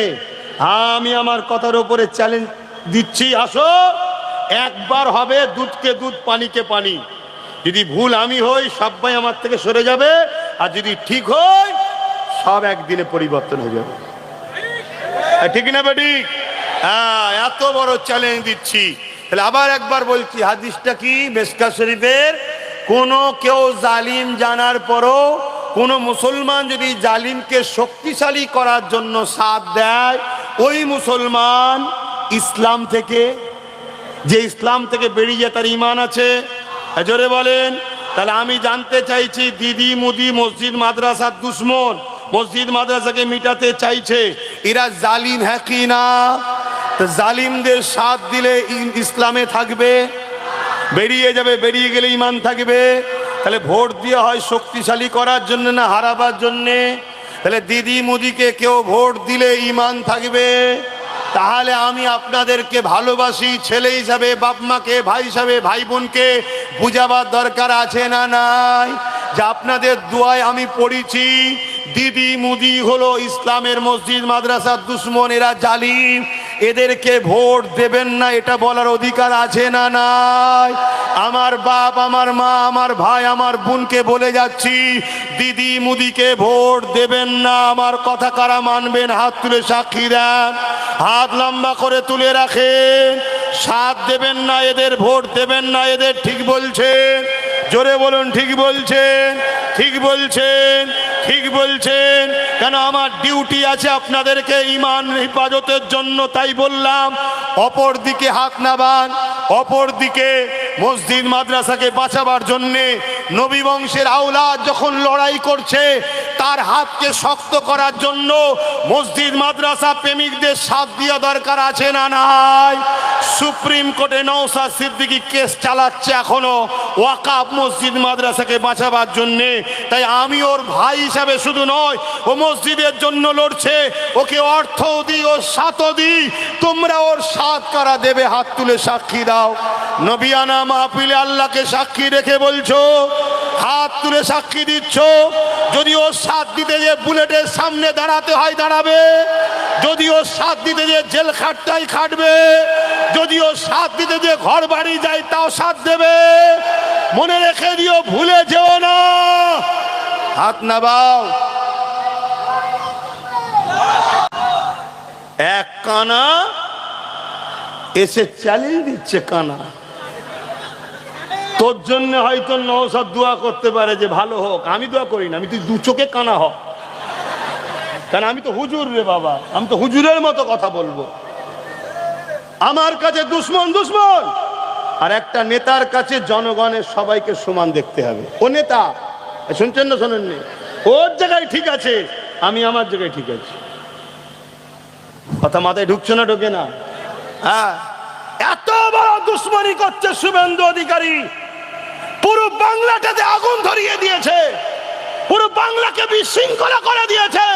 আমি আমার কথার উপরে চ্যালেঞ্জ দিচ্ছি, আসো, একবার হবে দুধকে দুধ পানিকে পানি। যদি ভুল আমি হই সবাই আমার থেকে সরে যাবে, আর যদি ঠিক হয় সব একদিনে পরিবর্তন হয়ে যাবে। ঠিক না বেটি? হ্যাঁ, এত বড় চ্যালেঞ্জ দিচ্ছি। তাহলে আবার একবার বলছি, হাদিসটা কি? মিশকাত শরীফের। কোনো কেউ জালিম জানার পরও কোন মুসলমান যদি জালিমকে শক্তিশালী করার জন্য সাথ দেয়, ওই মুসলমান ইসলাম থেকে, যে ইসলাম থেকে বেরিয়ে তার ঈমান আছে, জোরে বলেন। তাহলে আমি জানতে চাইছি, দিদি মুদি মসজিদ মাদ্রাসার দুশ্মন, মসজিদ মাদ্রাসাকে মিটাতে চাইছে, এরা জালিম হ্যাঁ কি না? তো জালিমদের সাথ দিলে ইসলামে থাকবে, বেরিয়ে যাবে, বেরিয়ে গেলে ঈমান থাকবে। তাহলে ভোট দেওয়া হয় শক্তিশালী করার জন্য না হারাবার জন্যে? তাহলে দিদি মুদিকে কেউ ভোট দিলে ঈমান থাকবে। তাহলে আমি আপনাদেরকে ভালোবাসি, ছেলে হিসাবে, বাপ মাকে, ভাই হিসাবে, ভাই বোনকে বুঝাবার দরকার আছে না নাই? যে আপনাদের দোয়ায় আমি পড়েছি দিদি মুদি হলো ইসলামের মসজিদ মাদ্রাসার দুশ্মন, এরা জালিম, এদেরকে ভোট দেবেন না, এটা বলার অধিকার আছে না নাই? আমার বাপ, আমার মা, আমার ভাই, আমার বোনকে বলে যাচ্ছি, দিদি মুদিকে ভোট দেবেন না। আমার কথা কারা মানবেন? হাত তুলে সাক্ষী দেন, হাত লম্বা করে তুলে রাখেন। সাথ দেবেন না, এদের ভোট দেবেন না, এদের ঠিক বলছেন, জোরে বলুন ঠিক বলছেন, ঠিক বলছেন, ঠিক বলছেন। কেন? আমার ডিউটি আছে আপনাদেরকে ঈমান হেফাজতের জন্য, তাই বললাম। অপর দিকে হাত নাবান, অপর দিকে মসজিদ মাদ্রাসাকে বাঁচাবার জন্যে নবী বংশের আওলাদ যখন লড়াই করছে, তার হাতকে শক্ত করার জন্য মসজিদ মাদ্রাসা প্রেমিকদের সাথ দেওয়া দরকার আছে না নাই? সুপ্রিম কোর্টে নওশাদ সিদ্দিকী কেস চালাচ্ছে এখনো ওয়াকাফ মসজিদ মাদ্রাসাকে বাঁচাবার জন্যে। তাই আমি ওর ভাই হিসাবে শুধু নয়, ও মসজিদের জন্য লড়ছে, ওকে অর্থ দিই, ওর সাথও দিই। তোমরা ওর সাথ কারা দেবে? হাত তুলে সাক্ষী দাও। নবিয়ানা মাহফিলে আল্লাহকে সাক্ষী রেখে বলছো, হাত তুলে সাক্ষী দিচ্ছ। যদি ওর সাথ দিতে যে বুলেটের সামনে দাঁড়াতে হয় দাঁড়াবে, যদি ওর সাথ দিতে যে জেল খাটটাই খাটবে, যদি ওর সাথ দিতে যে ঘর বাড়ি যায় তাও সাথ দেবে। মনে রেখে দিও, ভুলে যেও না। হাত নাবাও। এক কানা এসে চ্যালেঞ্জ দিচ্ছে, কানা তোর জন্য হয়তো নওশাদ দোয়া করতে পারে যে ভালো হোক, আমি দোয়া করি না, আমি তুই দু চোখে কানা হ। কারণ আমি তো হুজুর রে বাবা, আমি তো হুজুরের মতো কথা বলবো। আমার কাছে দুশ্মন দুশ্মন, আর একটা নেতার কাছে জনগণের সবাইকে সমান দেখতে হবে। ও নেতা, শুনছেন না শোনেননি? ওর জায়গায় ঠিক আছে, আমি আমার জায়গায় ঠিক আছি। কথা মাথায় ঢুকছে না? ঢোকে না? হ্যাঁ, এত বড় দুশ্মনী করছে শুভেন্দু অধিকারী, পুরো বাংলাটাতে আগুন ধরিয়ে দিয়েছে, পুরো বাংলাকে বিশৃঙ্খলা করে দিয়েছে।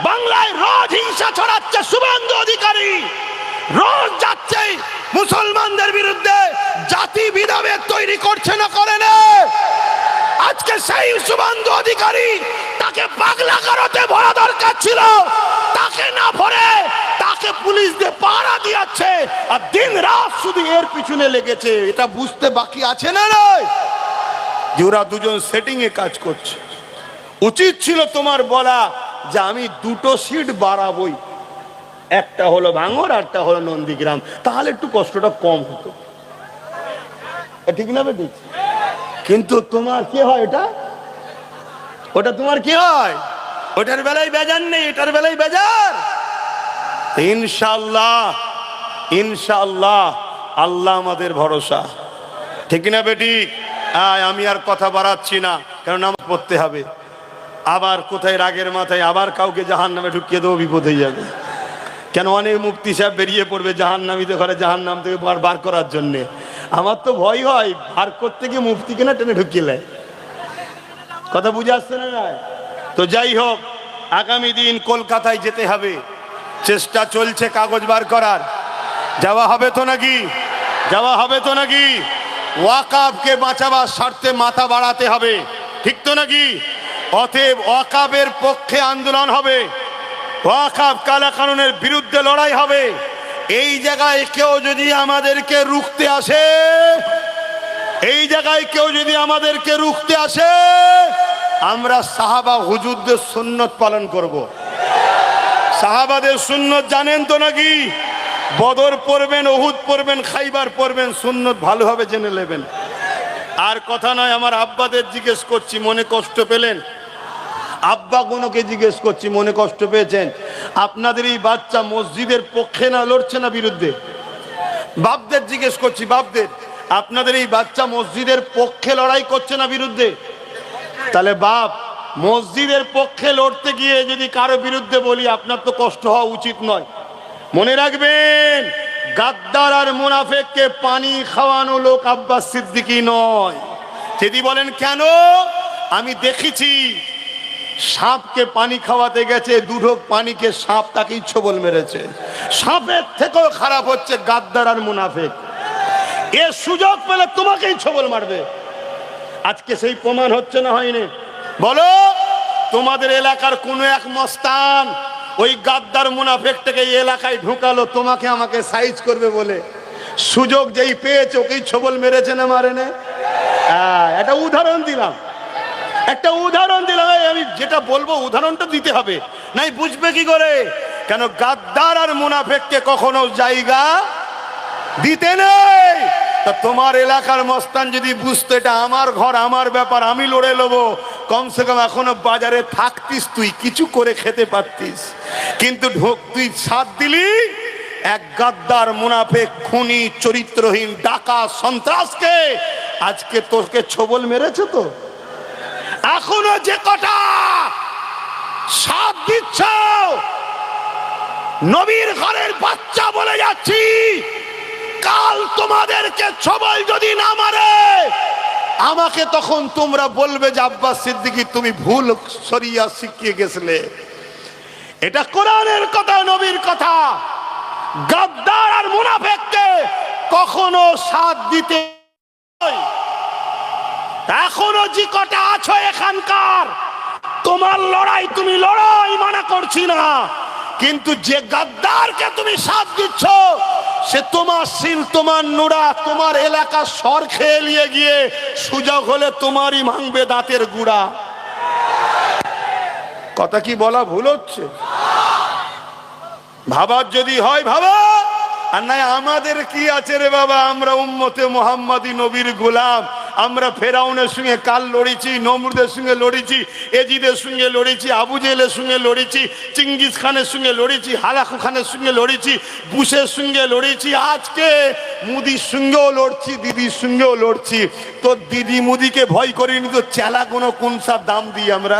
বাংলায় রোজ হিংসা ছড়াচ্ছে শুভেন্দু অধিকারী, রোজ যাচ্ছে মুসলমানদের বিরুদ্ধে, জাতি বিধাভেদ তৈরি করছে না, করে না? আজকে সেই শুভেন্দু অধিকারী, তাকে পাগলা কারোতে ভরা দরকার ছিল, তাকে না ভরে তাকে পুলিশ দিয়ে পাহারা দিয়েছে, আর দিন রাত শুধু এর পিছনে লেগেছে। এটা বুঝতে বাকি আছে না নয় যে ওরা দুজন সেটিং এ কাজ করছে? উচিত ছিল তোমার বলা যে আমি দুটো সিট বাড়াবই, একটা হলো ভাঙর, একটা হলো নন্দীগ্রাম, তাহলে একটু কষ্টটা কম হতো। ঠিক না বেটি? কিন্তু তোমার কি হয় এটা, ওটা তোমার কি হয়, ওটার বেলায় বেজার নেই, এটার বেলায় বেজার। ইনশাআল্লাহ, ইনশাআল্লাহ, আল্লাহ আমাদের ভরসা। ঠিক না বেটি? আমি আর কথা বাড়াচ্ছি না, কারণ নামাজ পড়তে হবে। আবার কোথায় রাগের মাথায় আবার কাউকে জাহান্নামে ঢুকিয়ে দেবো, বিপদ হয়ে যাবে। কেন অনেক মুফতি সাহেব বেরিয়ে পড়বে জাহান্নামীদের ঘরে জাহান্নাম থেকে বার করার জন্যে। আমার তো ভয় হয় বার করতে গিয়ে মুফতিকে না টেনে ঢুকিয়ে নেয়। কথা বুঝে আসছে না? তো যাই হোক, আগামী দিন কলকাতায় যেতে হবে, চেষ্টা চলছে কাগজ বার করার। যাওয়া হবে তো নাকি? যাওয়া হবে তো নাকি? ওয়াকাবকে বাঁচাবার স্বার্থে মাথা বাড়াতে হবে, ঠিক তো নাকি? অতএব ওয়াকাবের পক্ষে আন্দোলন হবে, ওয়াকাব কালাকানুনের বিরুদ্ধে লড়াই হবে। এই জায়গায় কেউ যদি আমাদেরকে রুখতে আসে, এই জায়গায় কেউ যদি আমাদেরকে রুখতে আসে, আমরা সাহাবা হুজুরদের সুন্নত পালন করব। সাহাবাদের সুন্নত জানেন তো নাকি? বদর পড়বেন, উহুদ পড়বেন, খাইবার পড়বেন, সুন্নত ভালোভাবে জেনে নেবেন। আর কথা নয়, আমার আব্বাদের জিজ্ঞেস করছি, মনে কষ্ট পেলেন? আব্বা গুনোকে জিজ্ঞেস করছি, মনে কষ্ট পেয়েছেন? আপনাদের এই বাচ্চা মসজিদের পক্ষে না লড়ছে না বিরুদ্ধে? বাপদের জিজ্ঞেস করছি, বাপদের, আপনাদের এই বাচ্চা মসজিদের পক্ষে লড়াই করছে না বিরুদ্ধে? তাহলে বাপ, মসজিদের পক্ষে লড়তে গিয়ে যদি কারো বিরুদ্ধে বলি, আপনার তো কষ্ট হওয়া উচিত নয়। মনে রাখবেন, গাদ্দার আর মুনাফিককে পানি খাওয়ানো লোক আব্বাস সিদ্দিকী নয়। যদি বলেন কেন, আমি দেখেছি সাপকে পানি খাওয়াতে গেছে, দুঢোক পানিকে সাপ তাকেই ছোবল মেরেছে। সাপের থেকেও খারাপ হচ্ছে গাদ্দার আর মুনাফিক। এ সুযোগ পেলে তোমাকেই ছোবল মারবে। আজকে সেই প্রমাণ হচ্ছে না হয়নি? বলো, তোমাদের এলাকার কোন এক মস্তান ওই গাদ্দার মুনাফিকটাকে এই এলাকায় ঢুকালো তোমাকে আমাকে সাইজ করবে বলে, সুযোগ যেই পেয়েছে ওকেই ছোবল মেরেছে না মারেনে? একটা উদাহরণ দিলাম, একটা উদাহরণ দিলাম। আমি যেটা বলবো উদাহরণটা দিতে হবে, নাই বুঝবে কি করে? কেন গাদ্দার আর মুনাফিককে কখনো জায়গা দিতে নেই। তা তোমার এলাকার মস্তান যদি বুঝতো এটা আমার ঘর, আমার ব্যাপার, আমি লড়ে নেবো, কমসে কম এখনো বাজারে থাকতিস, তুই কিছু করে খেতে পারতিস। কিন্তু তুই সাথ দিলি এক গাদ্দার মুনাফিক খুনি চরিত্রহীন ডাকা সন্ত্রাসকে, আজকে তোকে ছোবল মেরেছে। তো এখনো যে কটা সাথ দিচ্ছ, নবীর ঘরের বাচ্চা বলে যাচ্ছি, কাল তোমাদেরকে ছোবল যদি না মারে, আমাকে তখন তোমরা বলবে যে আব্বাস সিদ্দিকী তুমি ভুল শরিয়া শিখিয়ে গেছিলে। এটা কোরআনের কথা, নবীর কথা। গাদ্দার আর মুনাফিককে কখনো সাথ দিতে, এখনো যে কটা আছো এখানকার, তোমার লড়াই তুমি লড়াই মানা করছি না, কিন্তু যে গাদ্দারকে তুমি সাথ দিচ্ছ, সে তোমার সিল, তোমার নুরা, তোমার এলাকা সর খেয়ে নিয়ে গিয়ে সুযোগ হলে তোমারই ভাঙবে দাঁতের গুড়া। কথা কি বলা ভুল হচ্ছে? ভাবার যদি হয় ভাবা, আর নাই আমাদের কি আছে রে বাবা, আমরা উম্মতে মুহাম্মাদি নবীর গোলাম। আমরা ফেরাউনের সঙ্গে কাল লড়েছি, নমরুদের সঙ্গে লড়েছি, এজিদের সঙ্গে লড়েছি, আবু জেহেলের সঙ্গে লড়েছি, চিঙ্গিস খানের সঙ্গে লড়েছি, হালাকু খানের সঙ্গে লড়েছি, বুশের সঙ্গে লড়েছি, আজকে মুদির সঙ্গেও লড়ছি, দিদির সঙ্গেও লড়ছি। তো দিদি মুদিকে ভয় করিনি তো চেলা কোন সব দাম দিই আমরা?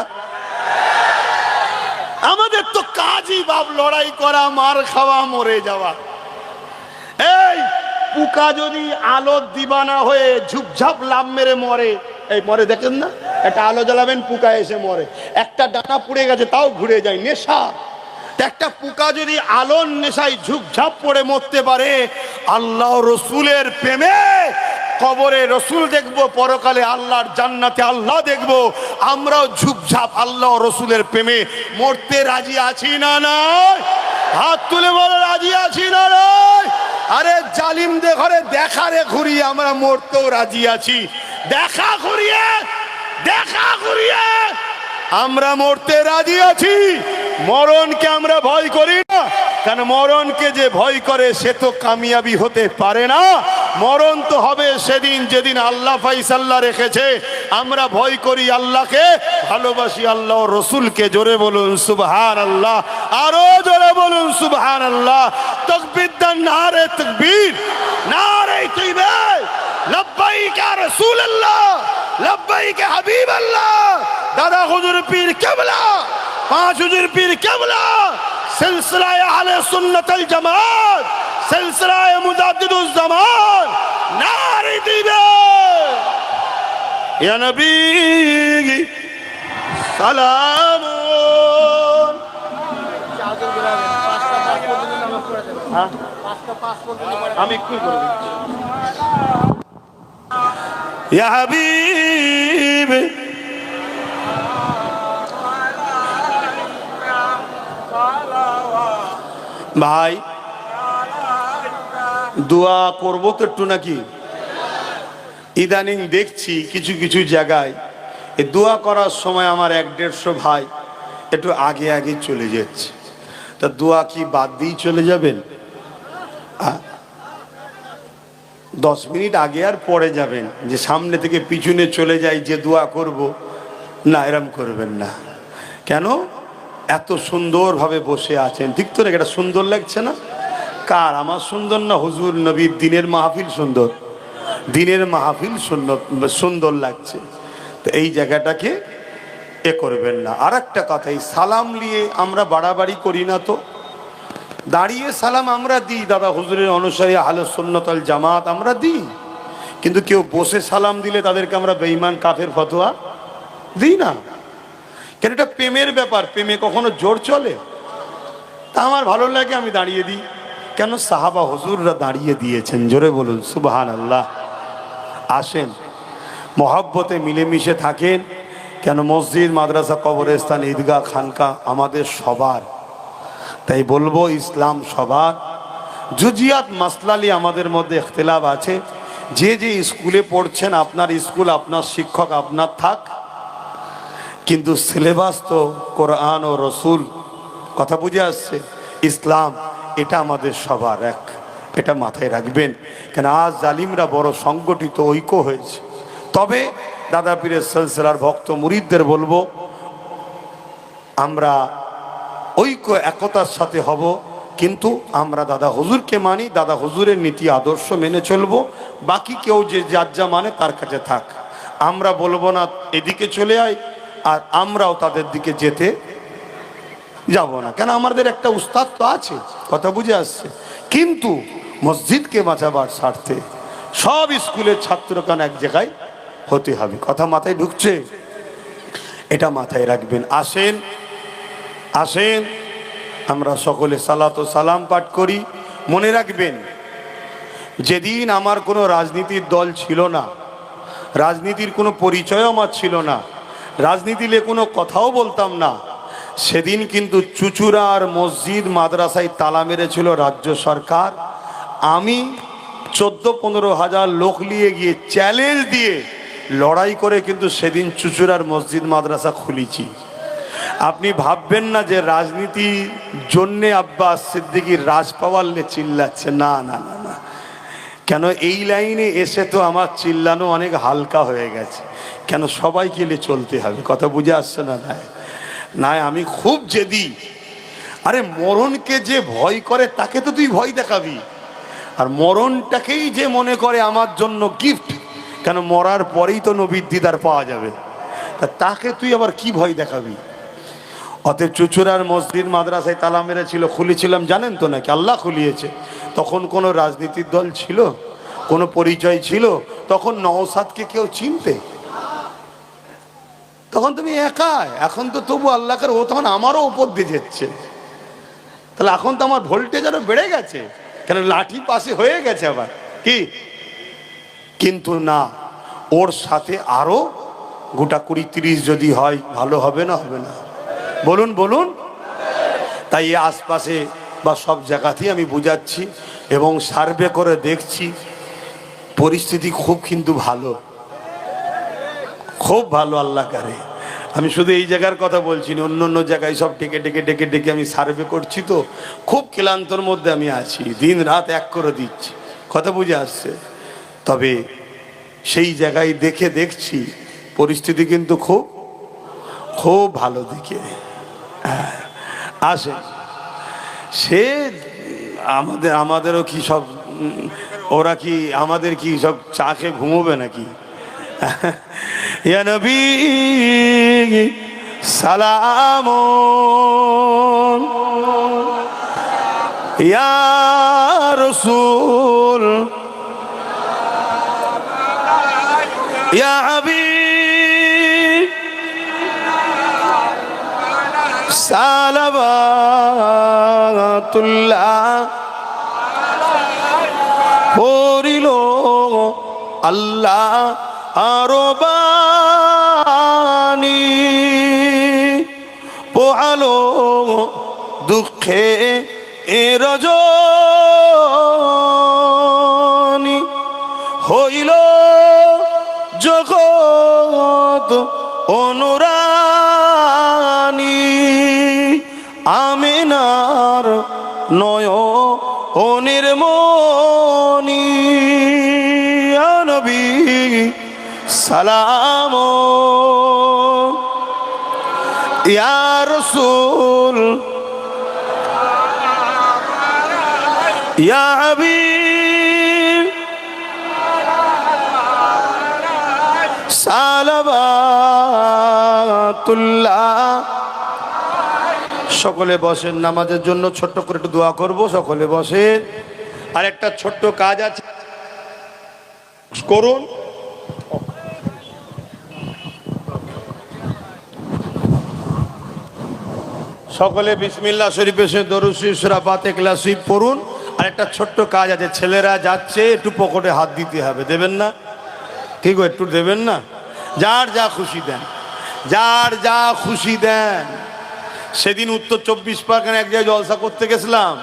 আমাদের তো কাজই বাপ লড়াই করা, মার খাওয়া, মরে যাওয়া। এই পোকা যদি আলোর দিবানা হয়ে ঝুপঝাপ লাভ মেরে মরে, এই মরে দেখেন না, একটা আলো জ্বালাবেন পোকা এসে মরে, একটা ডানা পুড়ে গেছে তাও ঘুরে যায়, নেশা। একটা পোকা যদি আলোর নেশায় ঝুপঝাপ পড়ে মরতে পারে, আল্লাহ রসুলের প্রেমে কবরে রসুল দেখবো, পরকালে আল্লাহর জান্নাতে আল্লাহ দেখবো, আমরাও ঝুপঝাপ আল্লাহ রসুলের প্রেমে মরতে রাজি আছি না নয়? হাত তুলে বলো রাজি আছি না নয়? আরে জালিমদের ঘরে দেখারে ঘুরিয়ে আমরা মরতেও রাজি আছি, দেখা ঘুরিয়ে আমরা মরতে রাজি আছি। মরণকে আমরা ভয় করি না, কারণ মরণকে যে ভয় করে সে তো কামিয়াবি হতে পারে না। মরণ তো হবে সেদিন যেদিন আল্লাহ ফাইসাল্লা রেখেছে। আমরা ভয় করি আল্লাহকে, ভালোবাসি আল্লাহ ও রসুলকে। জোরে বলুন সুবহানাল্লাহ, আরো জোরে বলুন সুবহানাল্লাহ। তাকবীর দেন, নারে তাকবীর, নারে তাকবীর। লব্বাইক ইয়া রাসূলুল্লাহ, লব্বাইক ইয়া হাবিবাল্লাহ। দাদা হুজুর পীর কেবলা, পাঁচ হুজুর পীর কেবলা, সিলসিলায়ে আহলে সুন্নাত ওয়াল জামাত, সিলসিলায়ে মুজাদ্দিদুজ জামান। নারে তাকবীর। ইয়া নবী সালাম। আমি একটু করে দিচ্ছি। ইয়া হাবিব ভাই, দোয়া করবো তো একটু নাকি? ইদানিং দেখছি কিছু কিছু জায়গায় এই দোয়া করার সময় আমার 1-150 ভাই একটু আগে আগে চলে যাচ্ছে। তা দোয়া কি বাদ দিয়ে চলে যাবেন? 10 মিনিট আগে আর পরে যাবেন, যে সামনে থেকে পিছনে চলে যাই যে দোয়া করব না, এরম করবেন না। কেন? এত সুন্দরভাবে বসে আছেন, ঠিক তো? এটা সুন্দর লাগছে না? কার? আমার সুন্দর না হুজুর নবীর দিনের মাহফিল সুন্দর? দিনের মাহফিল সুন্দর লাগছে। তো এই জায়গাটাকে এ করবেন না। আর একটা কথা, এই সালাম নিয়ে আমরা বাড়াবাড়ি করি না তো? দাঁড়িয়ে সালাম আমরা দিই, দাদা হুজুরের অনুসারী আহলে সুন্নাত ওয়াল জামাত আমরা দিই, কিন্তু কেউ বসে সালাম দিলে তাদেরকে আমরা বেঈমান কাফের ফতোয়া দিই না। কেন? এটা প্রেমের ব্যাপার, প্রেমে কখনো জোর চলে? তা আমার ভালো লাগে, আমি দাঁড়িয়ে দিই। কেন? সাহাবা হুজুররা দাঁড়িয়ে দিয়েছেন। জোরে বলুন সুবহানাল্লাহ। আসেন, মহব্বতে মিলেমিশে থাকেন। কেন? মসজিদ, মাদ্রাসা, কবরস্থান, ঈদগাহ, খানকা আমাদের সবার। তাই বলবো ইসলাম সবার। জুজিয়াত মাসলালি আমাদের মধ্যে ইখতিলাফ আছে। যে যে স্কুলে পড়ছেন, আপনার স্কুল, আপনার শিক্ষক আপনার থাক, কিন্তু সিলেবাস তো কোরআন ও রসুল। কথা বুঝে আসছে? ইসলাম এটা আমাদের সবার এক, এটা মাথায় রাখবেন। কেন? আজ জালিমরা বড় সংগঠিত, ঐক্য হয়েছে। তবে দাদা পীরের সিলসিলার ভক্ত মুরিদদের বলবো, আমরা ঐক্য একতার সাথে হব, কিন্তু আমরা দাদা হুজুরকে মানি, দাদা হুজুরের নীতি আদর্শ মেনে চলবো। বাকি কেউ যে যার যা মানে তার কাছে থাক। আমরা বলবো না এদিকে চলে আয়, আর আমরাও তাদের দিকে যেতে যাব না। কেন? আমাদের একটা উস্তাদ তো আছে। কথা বুঝে আসছে? কিন্তু মসজিদকে বাঁচাবার স্বার্থে সব স্কুলের ছাত্রগণ এক জায়গায় হতে হবে। কথা মাথায় ঢুকছে? এটা মাথায় রাখবেন। আসেন আসেন, আমরা সকলে সালাত ও সালাম পাঠ করি। মনে রাখবেন, যেদিন আমার কোনো রাজনীতির দল ছিল না, রাজনীতির কোনো পরিচয় আমার ছিল না, রাজনীতি নিয়ে কোনো কথাও বলতাম না, সেদিন কিন্তু চুচুড়ার মসজিদ মাদ্রাসায় তালা মেরেছিল রাজ্য সরকার। আমি 14-15 হাজার লোক নিয়ে গিয়ে চ্যালেঞ্জ দিয়ে লড়াই করে কিন্তু সেদিন চুচুড়ার মসজিদ মাদ্রাসা খুলেছি। আপনি ভাববেন না যে রাজনীতির জন্যে আব্বাস সিদ্দিকীর রাজ পাওয়ার নিয়ে চিল্লাচ্ছে, না না না না। কেন? এই লাইনে এসে তো আমার চিল্লানো অনেক হালকা হয়ে গেছে। কেন? সবাইকে নিয়ে চলতে হবে। কথা বুঝে আসছে না? না, আমি খুব জেদি। আরে মরণকে যে ভয় করে তাকে তো তুই ভয় দেখাবি, আর মরণটাকেই যে মনে করে আমার জন্য গিফট, কেন? মরার পরেই তো নবীর দিদার পাওয়া যাবে, তা তাকে তুই আবার কি ভয় দেখাবি? অতএব চুচুড়ার মসজিদ মাদ্রাসায় তালা মেরেছিল, খুলেছিলাম জানেন তো নাকি? আল্লাহ খুলিয়েছে। তখন কোনো রাজনীতির দল ছিল? কোনো পরিচয় ছিল? তখন নওশাদকে কেউ চিনতে? তখন তুমি একা। এখন তো তবু আল্লাহকে, ও তখন আমারও উপর দিয়ে যাচ্ছে। তাহলে এখন তো আমার ভোল্টেজ আরো বেড়ে গেছে। কেন? লাঠি পাশে হয়ে গেছে আবার কি? কিন্তু না, ওর সাথে আরো গোটা 20-30 যদি হয় ভালো হবে না? হবে না? বলুন বলুন। তাই আশপাশে বা সব জায়গাতেই আমি বুঝাচ্ছি এবং সার্ভে করে দেখছি, পরিস্থিতি খুব কিন্তু ভালো, খুব ভালো। আল্লাহ করে আমি শুধু এই জায়গার কথা বলছি না, অন্য অন্য জায়গায় সব ডেকে ডেকে ডেকে ডেকে আমি সার্ভে করছি, তো খুব ক্লান্তর মধ্যে আমি আছি, দিন রাত এক করে দিচ্ছি, কথা বুঝে আসছে। তবে সেই জায়গায় দেখছি পরিস্থিতি কিন্তু খুব খুব ভালো দিকে আসে। সে আমাদেরও কি সব, ওরা কি আমাদের কি সব চা খেয়ে ঘুমোবে নাকি? ইয়া নবী সালাম, ইয়া রাসূল, ইয়া হাবিব সালাওয়াতুল্লাহ পড়িল আল্লাহ আরো বাণী, পোহালো দুঃখে এ রজনী, হইল জগৎ অনুরানী, আমিনার নয়নের মনি, ইয়া নবী সালাম, ইয়া রাসূল, ইয়া হাবিব সালাওয়াতুল্লাহ। সকলে বসেন, নামাজের জন্য ছোট্ট করে একটু দোয়া করব, সকলে বসেন। আর একটা ছোট্ট কাজ আছে, করুন। সকলে বিসমিল্লাহ শরীফে দরুদ শরীফ সূরা ফাতিহা ইখলাস শরীফ পড়ুন। আর একটা ছোট্ট কাজ আছে, ছেলেরা যাচ্ছে, একটু পকেটে হাত দিতে হবে, দেবেন না? কি গো, একটু দেবেন না? যার যা খুশি দেন, যার যা খুশি দেন। সেদিন উত্তর 24 পরগনা এক জায়গায় জলসা করতে গেছিলাম,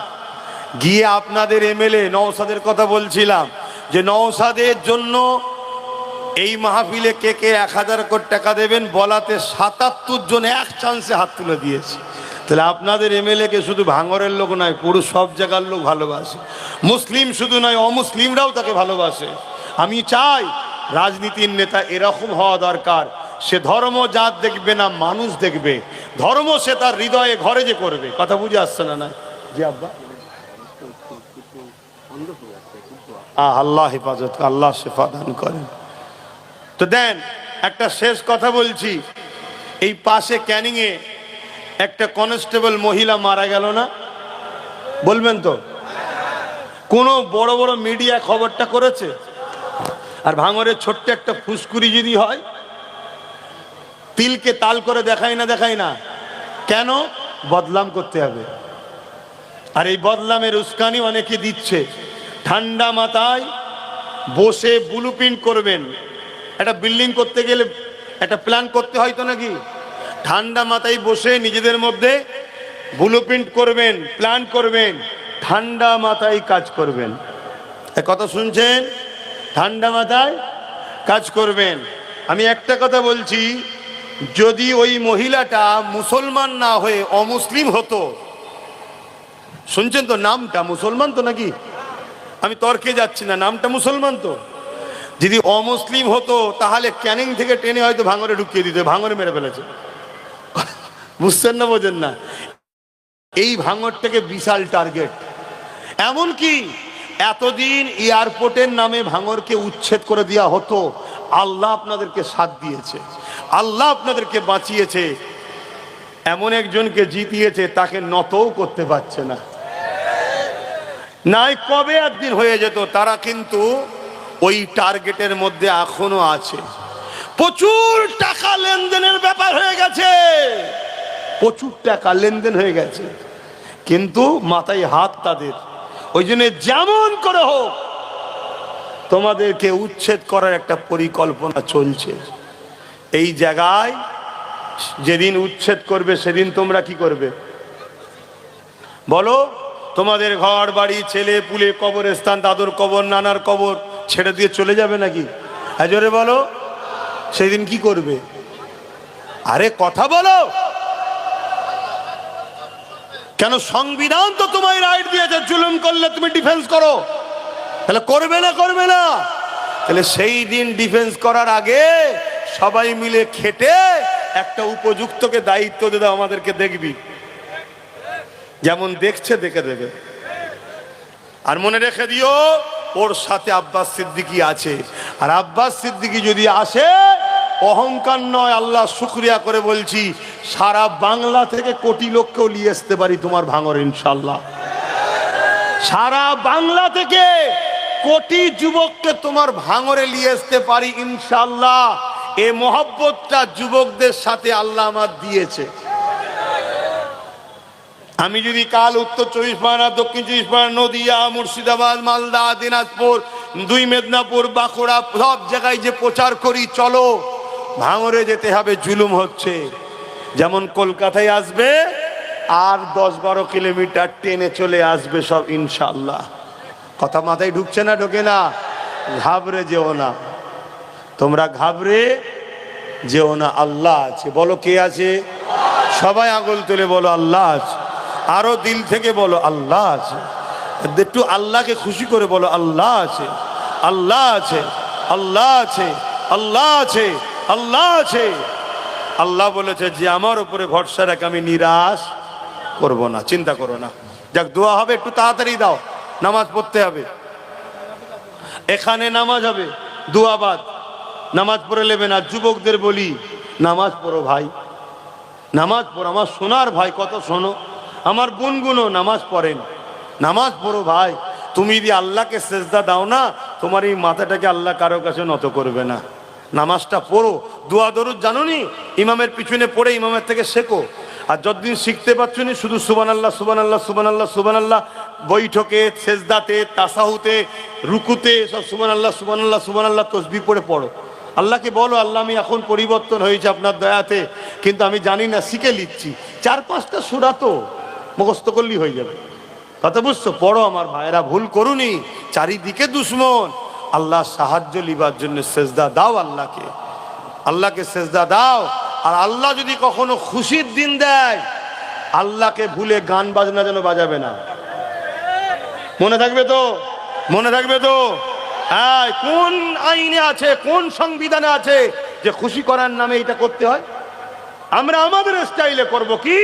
গিয়ে আপনাদের এমএলএ নওশাদের কথা বলছিলাম যে নওশাদের জন্য এই মাহফিলে কে কে 1000 কোটি টাকা দেবেন, বলাতে 77 জন এক চান্সে হাত তুলে দিয়েছে। তাহলে আপনাদের এমএলএ কে শুধু ভাঙরের লোক নয়, পুরো সব জায়গার লোক ভালোবাসে। মুসলিম শুধু নয়, অমুসলিমরাও তাকে ভালোবাসে। আমি চাই রাজনীতির নেতা এরকম হওয়া দরকার, সে ধর্ম জাত দেখবে না, মানুষ দেখবে। ধর্ম সে তার হৃদয়ে ঘরে যে করবে। কথা বুঝে আসছে না? না জি আব্বা, আল্লাহ হেফাজত, আল্লাহ শেফা দান করেন। তো দেন, একটা শেষ কথা বলছি, এই পাশে ক্যানিং এ একটা কনস্টেবল মহিলা মারা গেল না, বলবেন তো? কোন বড় বড় মিডিয়া খবরটা করেছে? আর ভাঙরের ছোট্ট একটা ফুসকুরি যদি হয়, তিলকে তাল করে দেখায় না? কেন? বদনাম করতে হবে। আর এই বদনামের উস্কানি অনেকে দিচ্ছে। ঠান্ডা মাথায় বসে ব্লুপ্রিন্ট করবেন। একটা বিল্ডিং করতে গেলে একটা প্ল্যান করতে হয় তো নাকি? ঠান্ডা মাথায় বসে নিজেদের মধ্যে ব্লুপ্রিন্ট করবেন, প্ল্যান করবেন, ঠান্ডা মাথায় কাজ করবেন। কথা শুনছেন? ঠান্ডা মাথায় কাজ করবেন। আমি একটা কথা বলছি, যদি ওই মহিলাটা মুসলমান না হয়ে অমুসলিম হতো, শুনছেন তো, নামটা মুসলমান তো নাকি? আমি তর্কে যাচ্ছি না, নামটা মুসলমান তো। যদি অমুসলিম হতো তাহলে ক্যানিং থেকে টেনে হয়তো ভাঙরে ঢুকিয়ে দিত, ভাঙরে মেরে ফেলেছে। বুঝছেন না, বোঝেন না? এই ভাঙরটাকে বিশাল টার্গেট। এমনকি এতদিন এয়ারপোর্টের নামে ভাঙরকে উচ্ছেদ করে দেওয়া হতো। আল্লাহ আপনাদেরকে সাথ দিয়েছে, আল্লাহ আপনাদেরকে বাঁচিয়েছে। এমন একজনকে জিতিয়েছে, তাকে নতও করতে পারছে না। নাই কবে একদিন হয়ে যেত। তারা কিন্তু ওই টার্গেটের মধ্যে এখনো আছে। প্রচুর টাকা লেনদেনের ব্যাপার হয়ে গেছে, প্রচুর টাকা লেনদেন হয়ে গেছে, কিন্তু মাথায় হাত তাদের। ওই জন্য যেমন করে হোক তোমাদেরকে উচ্ছেদ করার একটা পরিকল্পনা চলছে। এই জায়গায় যেদিন উচ্ছেদ করবে সেদিন তোমরা কি করবে বলো? তোমাদের ঘর বাড়ি, ছেলে পুলে, কবরস্থান, দাদুর কবর, নানার কবর ছেড়ে দিয়ে চলে যাবে নাকি? জোরে বলো, সেদিন কি করবে? আরে কথা বলো, কেন? সংবিধান তো তোমায় রাইট দিয়েছে, জুলুম করলে তুমি ডিফেন্স করো, তাহলে করবে না? করবে না? তাহলে সেই দিন ডিফেন্স করার আগে সবাই মিলে খেটে একটা উপযুক্তকে দায়িত্ব দিয়ে দাও, আমাদেরকে দেখবি, যেমন দেখছে দেখে দেবে। আর মনে রেখে দিও, ওর সাথে আব্বাস সিদ্দিকী আছে, আর আব্বাস সিদ্দিকী যদি আসে, অহংকার নয়, আল্লাহ শুকরিয়া করে বলছি, সারা বাংলা থেকে কোটি লোককেও নিয়ে আসতে পারি তোমার ভাঙর, ইনশাল্লাহ। সারা বাংলা থেকে কোটি যুবককে তোমার ভাঙরে নিয়ে আসতে পারি ইনশাল্লাহ। এ মহব্বতটা যুবকদের সাথে আল্লাহ আমার দিয়েছে। আমি যদি কাল উত্তর 24 পরগনা, দক্ষিণ 24 পরগনা, নদিয়া, মুর্শিদাবাদ, মালদা, দিনাজপুর, 2 মেদিনীপুর, বাঁকুড়া, সব জায়গায় যে প্রচার করি, চলো ভাঙরে যেতে হবে, জুলুম হচ্ছে, যেমন কলকাতায় আসবে আর 10-12 কিলোমিটার ট্রেনে চলে আসবে সব ইনশাল্লাহ। কথা মাথায় ঢুকছে না? ঢোকে না? ঘাবড়ে যেও না, তোমরা ঘাবড়ে যেও না, আল্লাহ আছে। বলো কে আছে? সবাই আঙুল তুলে বলো আল্লাহ আছে। আরো দিল থেকে বলো আল্লাহ আছে। একটু আল্লাহকে খুশি করে বলো আল্লাহ আছে, আল্লাহ আছে, আল্লাহ আছে, আল্লাহ আছে, আল্লাহ আছে। আল্লাহ বলেছে যে আমার উপরে ভরসা রাখ, আমি নিরাশ করব না, চিন্তা করো না। যাক, দোয়া হবে, একটু তাড়াতাড়ি দাও, নামাজ পড়তে হবে। এখানে নামাজ হবে, দুয়াবাদ নামাজ পড়ে নেবে না। যুবকদের বলি, নামাজ পড়ো ভাই, নামাজ পড়ো, আমার সোনার ভাই, কত শোনো, আমার গুনগুনো নামাজ পড়েন, নামাজ পড়ো ভাই। তুমি যদি আল্লাহকে সেজদা দাও না, তোমার এই মাথাটাকে আল্লাহ কারো কাছে নত করবে না। নামাজটা পড়ো, দোয়া দরুদ জানো নি, ইমামের পিছনে পড়ে ইমামের থেকে শেখো। আর যতদিন শিখতে পারছো নি, শুধু সুবহানাল্লাহ, সুবহানাল্লাহ, সুবহানাল্লাহ, সুবহানাল্লাহ, বৈঠকে, সেজদাতে, তাসাহুতে, রুকুতে সব সুবহানাল্লাহ, সুবহানাল্লাহ, সুবহানাল্লাহ তসবিহ পড়ে পড়ো। আল্লাহকে বলো, আল্লাহ আমি এখন পরিবর্তন হয়েছে আপনার দয়াতে, কিন্তু আমি জানি না, শিখে নিচ্ছি। 4-5টা সূরা তো মুখস্থ করলেই হয়ে যাবে। কথা বুঝছো? পড়ো আমার ভাইয়েরা, ভুল করুনি, চারিদিকে দুশ্মন। আল্লাহ সাহায্য লিবার জন্য সেজদা দাও আল্লাহকে, আল্লাহকে সেজদা দাও। আর আল্লাহ যদি কখনো খুশির দিন দেয়, আল্লাহকে ভুলে গান বাজনা যেন বাজাবে না। মনে থাকবে তো? মনে থাকবে তো? হ্যাঁ, কোন আইনে আছে, কোন সংবিধানে আছে যে খুশি করার নামে এটা করতে হয়? আমরা আমাদের স্টাইলে করব কি,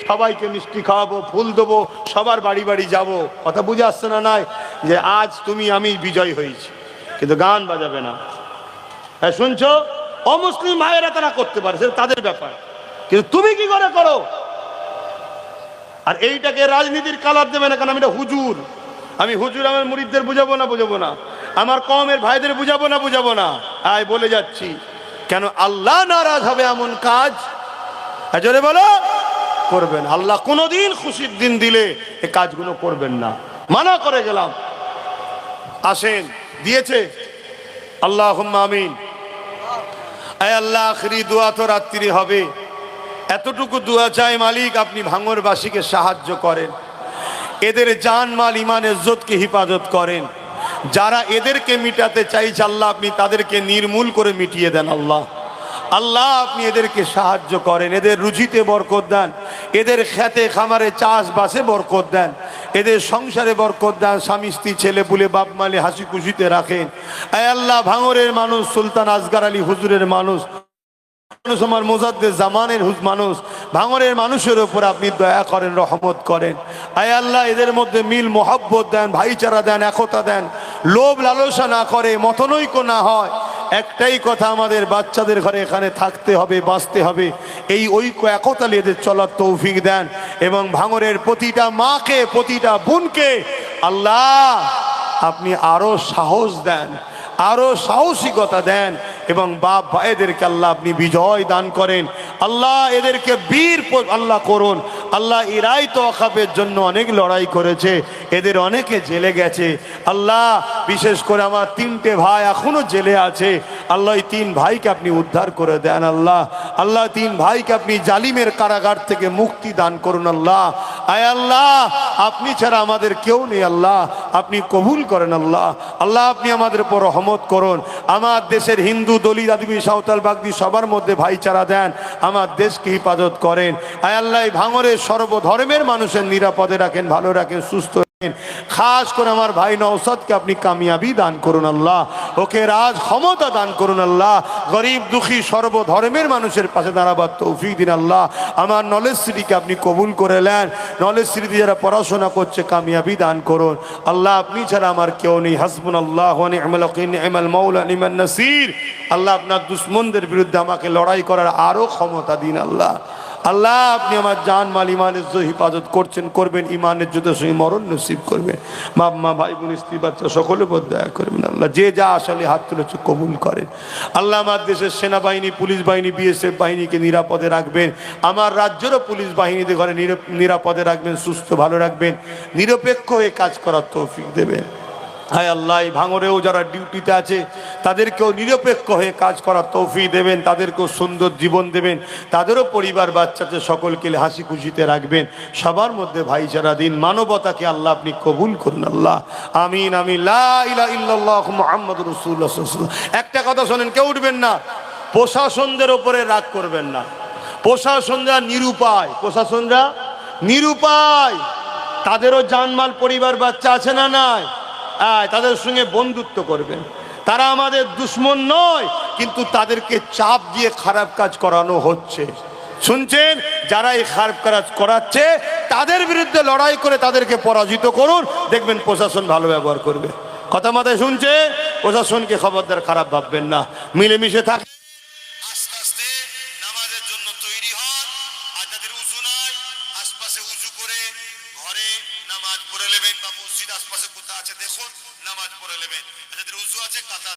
সবাইকে মিষ্টি খাওয়াবো, ফুল দেবো, সবার বাড়ি বাড়ি যাব। কথা বুঝে আসছে না? নাই যে আজ তুমি আমি বিজয় হয়েছি, কিন্তু গান বাজাবে না। হ্যাঁ, শুনছো? অমুসলিম ভাইয়েরা তারা করতে পারে, সেটা তাদের ব্যাপার, কিন্তু তুমি কি করে করো? আর এইটাকে রাজনীতির কালার দেবে না, কারণ আমি এটা হুজুর, আমি হুজুর, আমার মুরিদদের বুঝাবো না, বুঝাবো না, আমার কওমের ভাইদের বুঝাবো না, বুঝাবো না। আয় বলে যাচ্ছি, কেন আল্লাহ নারাজ হবে এমন কাজ জোরে বলো করবেন। আল্লাহ কোনোদিন খুশির দিন দিলে এই কাজগুলো করবেন না, মানা করে গেলাম। আসেন, দিয়েছে, আল্লাহুম্মা আমিন। আয় আল্লাহ, আখরি দোয়া তো রাত্রি হবে, এতটুকু দোয়া চাই মালিক, আপনি ভাঙরবাসীকে সাহায্য করেন, এদের জান মাল ইমান ইজ্জতকে হিফাজত করেন। যারা এদেরকে মিটাতে চাইছে আল্লাহ, আপনি তাদেরকে নির্মূল করে মিটিয়ে দেন। আল্লাহ, আল্লাহ আপনি এদেরকে সাহায্য করেন, এদের রুজিতে বরকত দেন, এদের খেতে খামারে চাষবাসে বরকত দেন, এদের সংসারে বরকত দেন, স্বামী স্ত্রী ছেলে পুলে বাপ মালে হাসি খুশিতে রাখেন। আয় আল্লাহ, ভাঙরের মানুষ, সুলতান আসগার আলী হুজুরের মানুষ, আমার মুজাদ্দেদ জামানের মানুষ, ভাঙরের মানুষের উপর আপনি দয়া করেন, রহমত করেন। আয় আল্লাহ, এদের মধ্যে মিল মোহাব্বত দেন, ভাইচারা দেন, একতা দেন, লোভ লালসা না করে, মতনৈক্য না হয়। একটাই কথা, আমাদের বাচ্চাদের ঘরে এখানে থাকতে হবে, বাঁচতে হবে, এই ঐক্য একতা নিয়ে এদের চলার তৌফিক দেন। এবং ভাঙরের প্রতিটা মাকে, প্রতিটা বোনকে আল্লাহ আপনি আরো সাহস দেন, আরো সাহসিকতা দেন, এবং বাপ ভাইদেরকে আল্লাহ আপনি বিজয় দান করেন। আল্লাহ এদেরকে বীর আল্লাহ করুন। আল্লাহ এরাই তো ওয়াকফের জন্য অনেক লড়াই করেছে, এদের অনেকে জেলে গেছে। আল্লাহ বিশেষ করে আমার 3টে ভাই এখনো জেলে আছে, আল্লাহ এই 3 ভাইকে আপনি উদ্ধার করে দেন। আল্লাহ, আল্লাহ 3 ভাইকে আপনি জালিমের কারাগার থেকে মুক্তি দান করুন। আল্লাহ, আয় আল্লাহ, আপনি ছাড়া আমাদের কেউ নেই আল্লাহ, আপনি কবুল করেন আল্লাহ। আল্লাহ আপনি আমাদের উপর রহমত করুন। আমার দেশের হিন্দু, দলিত, আদিবাসী, সাঁওতাল, বাগদি সবার মধ্যে ভাইচারা দেন, আমার দেশকে হেফাজত করেন। আয় আল্লাহ, এই ভাঙরের সর্বধর্মের মানুষের নিরাপদে রাখেন, ভালো রাখেন, সুস্থ রাখেন। খাস করে আমার ভাই নওশাদকে আপনি কামিয়াবি দান করুন আল্লাহ, ওকে রাজ ক্ষমতা দান করুন আল্লাহ। গরিব দুঃখী সর্বধর্মের মানুষের পাশে দাঁড়াবার তৌফিক দিন আল্লাহ। আমার নলেজ সিটিকে আপনি কবুল করে নেন, নলেজ সিটিতে যারা পড়াশোনা করছে কামিয়াবি দান করুন আল্লাহ। আপনি ছাড়া আমার কেউ নেই। হাসবুনাল্লাহু ওয়া নি'মাল ওয়াকিল, নি'মাল মাওলা, নি'মান নাসির। আল্লাহ আপনার দুশমনদের বিরুদ্ধে আমাকে লড়াই করার আরো ক্ষমতা দিন আল্লাহ। আল্লাহ আপনি আমার জান মাল ইমানের যে হিফাজত করছেন, করবেন, ইমানের যুদ্ধের সঙ্গে মরণ নসিব করবেন। বাপ মা, ভাই বোন, স্ত্রী বাচ্চা সকলের উপর দয়া করবেন আল্লাহ। যে যা আসলে হাত তুলেছে কবুল করেন আল্লাহ। আমার দেশের সেনাবাহিনী, পুলিশ বাহিনী, বিএসএফ বাহিনীকে নিরাপদে রাখবেন। আমার রাজ্যেরও পুলিশ বাহিনীদের ঘরে নিরাপদে রাখবেন, সুস্থ ভালো রাখবেন, নিরপেক্ষ হয়ে কাজ করার তৌফিক দেবেন। হায় আল্লাহ, এই ভাঙরেও যারা ডিউটিতে আছে তাদেরকেও নিরপেক্ষ হয়ে কাজ করার তৌফিক দেবেন, তাদেরকেও সুন্দর জীবন দেবেন, তাদেরও পরিবার বাচ্চাতে সকলকে হাসি খুশিতে রাখবেন, সবার মধ্যে ভাইচারা দিন, মানবতাকে আল্লাহ আপনি কবুল করুন আল্লাহ। আমিন আমিন। লা ইলাহা ইল্লাল্লাহ মুহাম্মাদুর রাসূলুল্লাহ সাল্লাল্লাহু আলাইহি ওয়াসাল্লাম। একটা কথা শোনেন, কেউ উঠবেন না, প্রশাসনদের ওপরে রাগ করবেন না। প্রশাসনরা নিরুপায়, প্রশাসনরা নিরুপায়, তাদেরও জানমাল, পরিবার বাচ্চা আছে না নাই? তাদের সঙ্গে বন্ধুত্ব করবেন। তারা আমাদের দুশ্মন নয়, কিন্তু তাদেরকে চাপ দিয়ে খারাপ কাজ করানো হচ্ছে। শুনছেন? যারা এই খারাপ কাজ করাচ্ছে তাদের বিরুদ্ধে লড়াই করে তাদেরকে পরাজিত করুন, দেখবেন প্রশাসন ভালো ব্যবহার করবে। কথা মাথায় শুনছে? প্রশাসনকে খবরদার খারাপ ভাববেন না, মিলেমিশে থাক। আস্তে আস্তে নামাজের জন্য তৈরি হন। আর যাদের উযু নাই, আশপাশে উযু করে ঘরে নামাজ পড়ে নেবেন, বা মসজিদ আশপাশে কোথাও আছে দেখুন, নামাজ পড়ে নেবেন। যাদের উযু আছে কাতার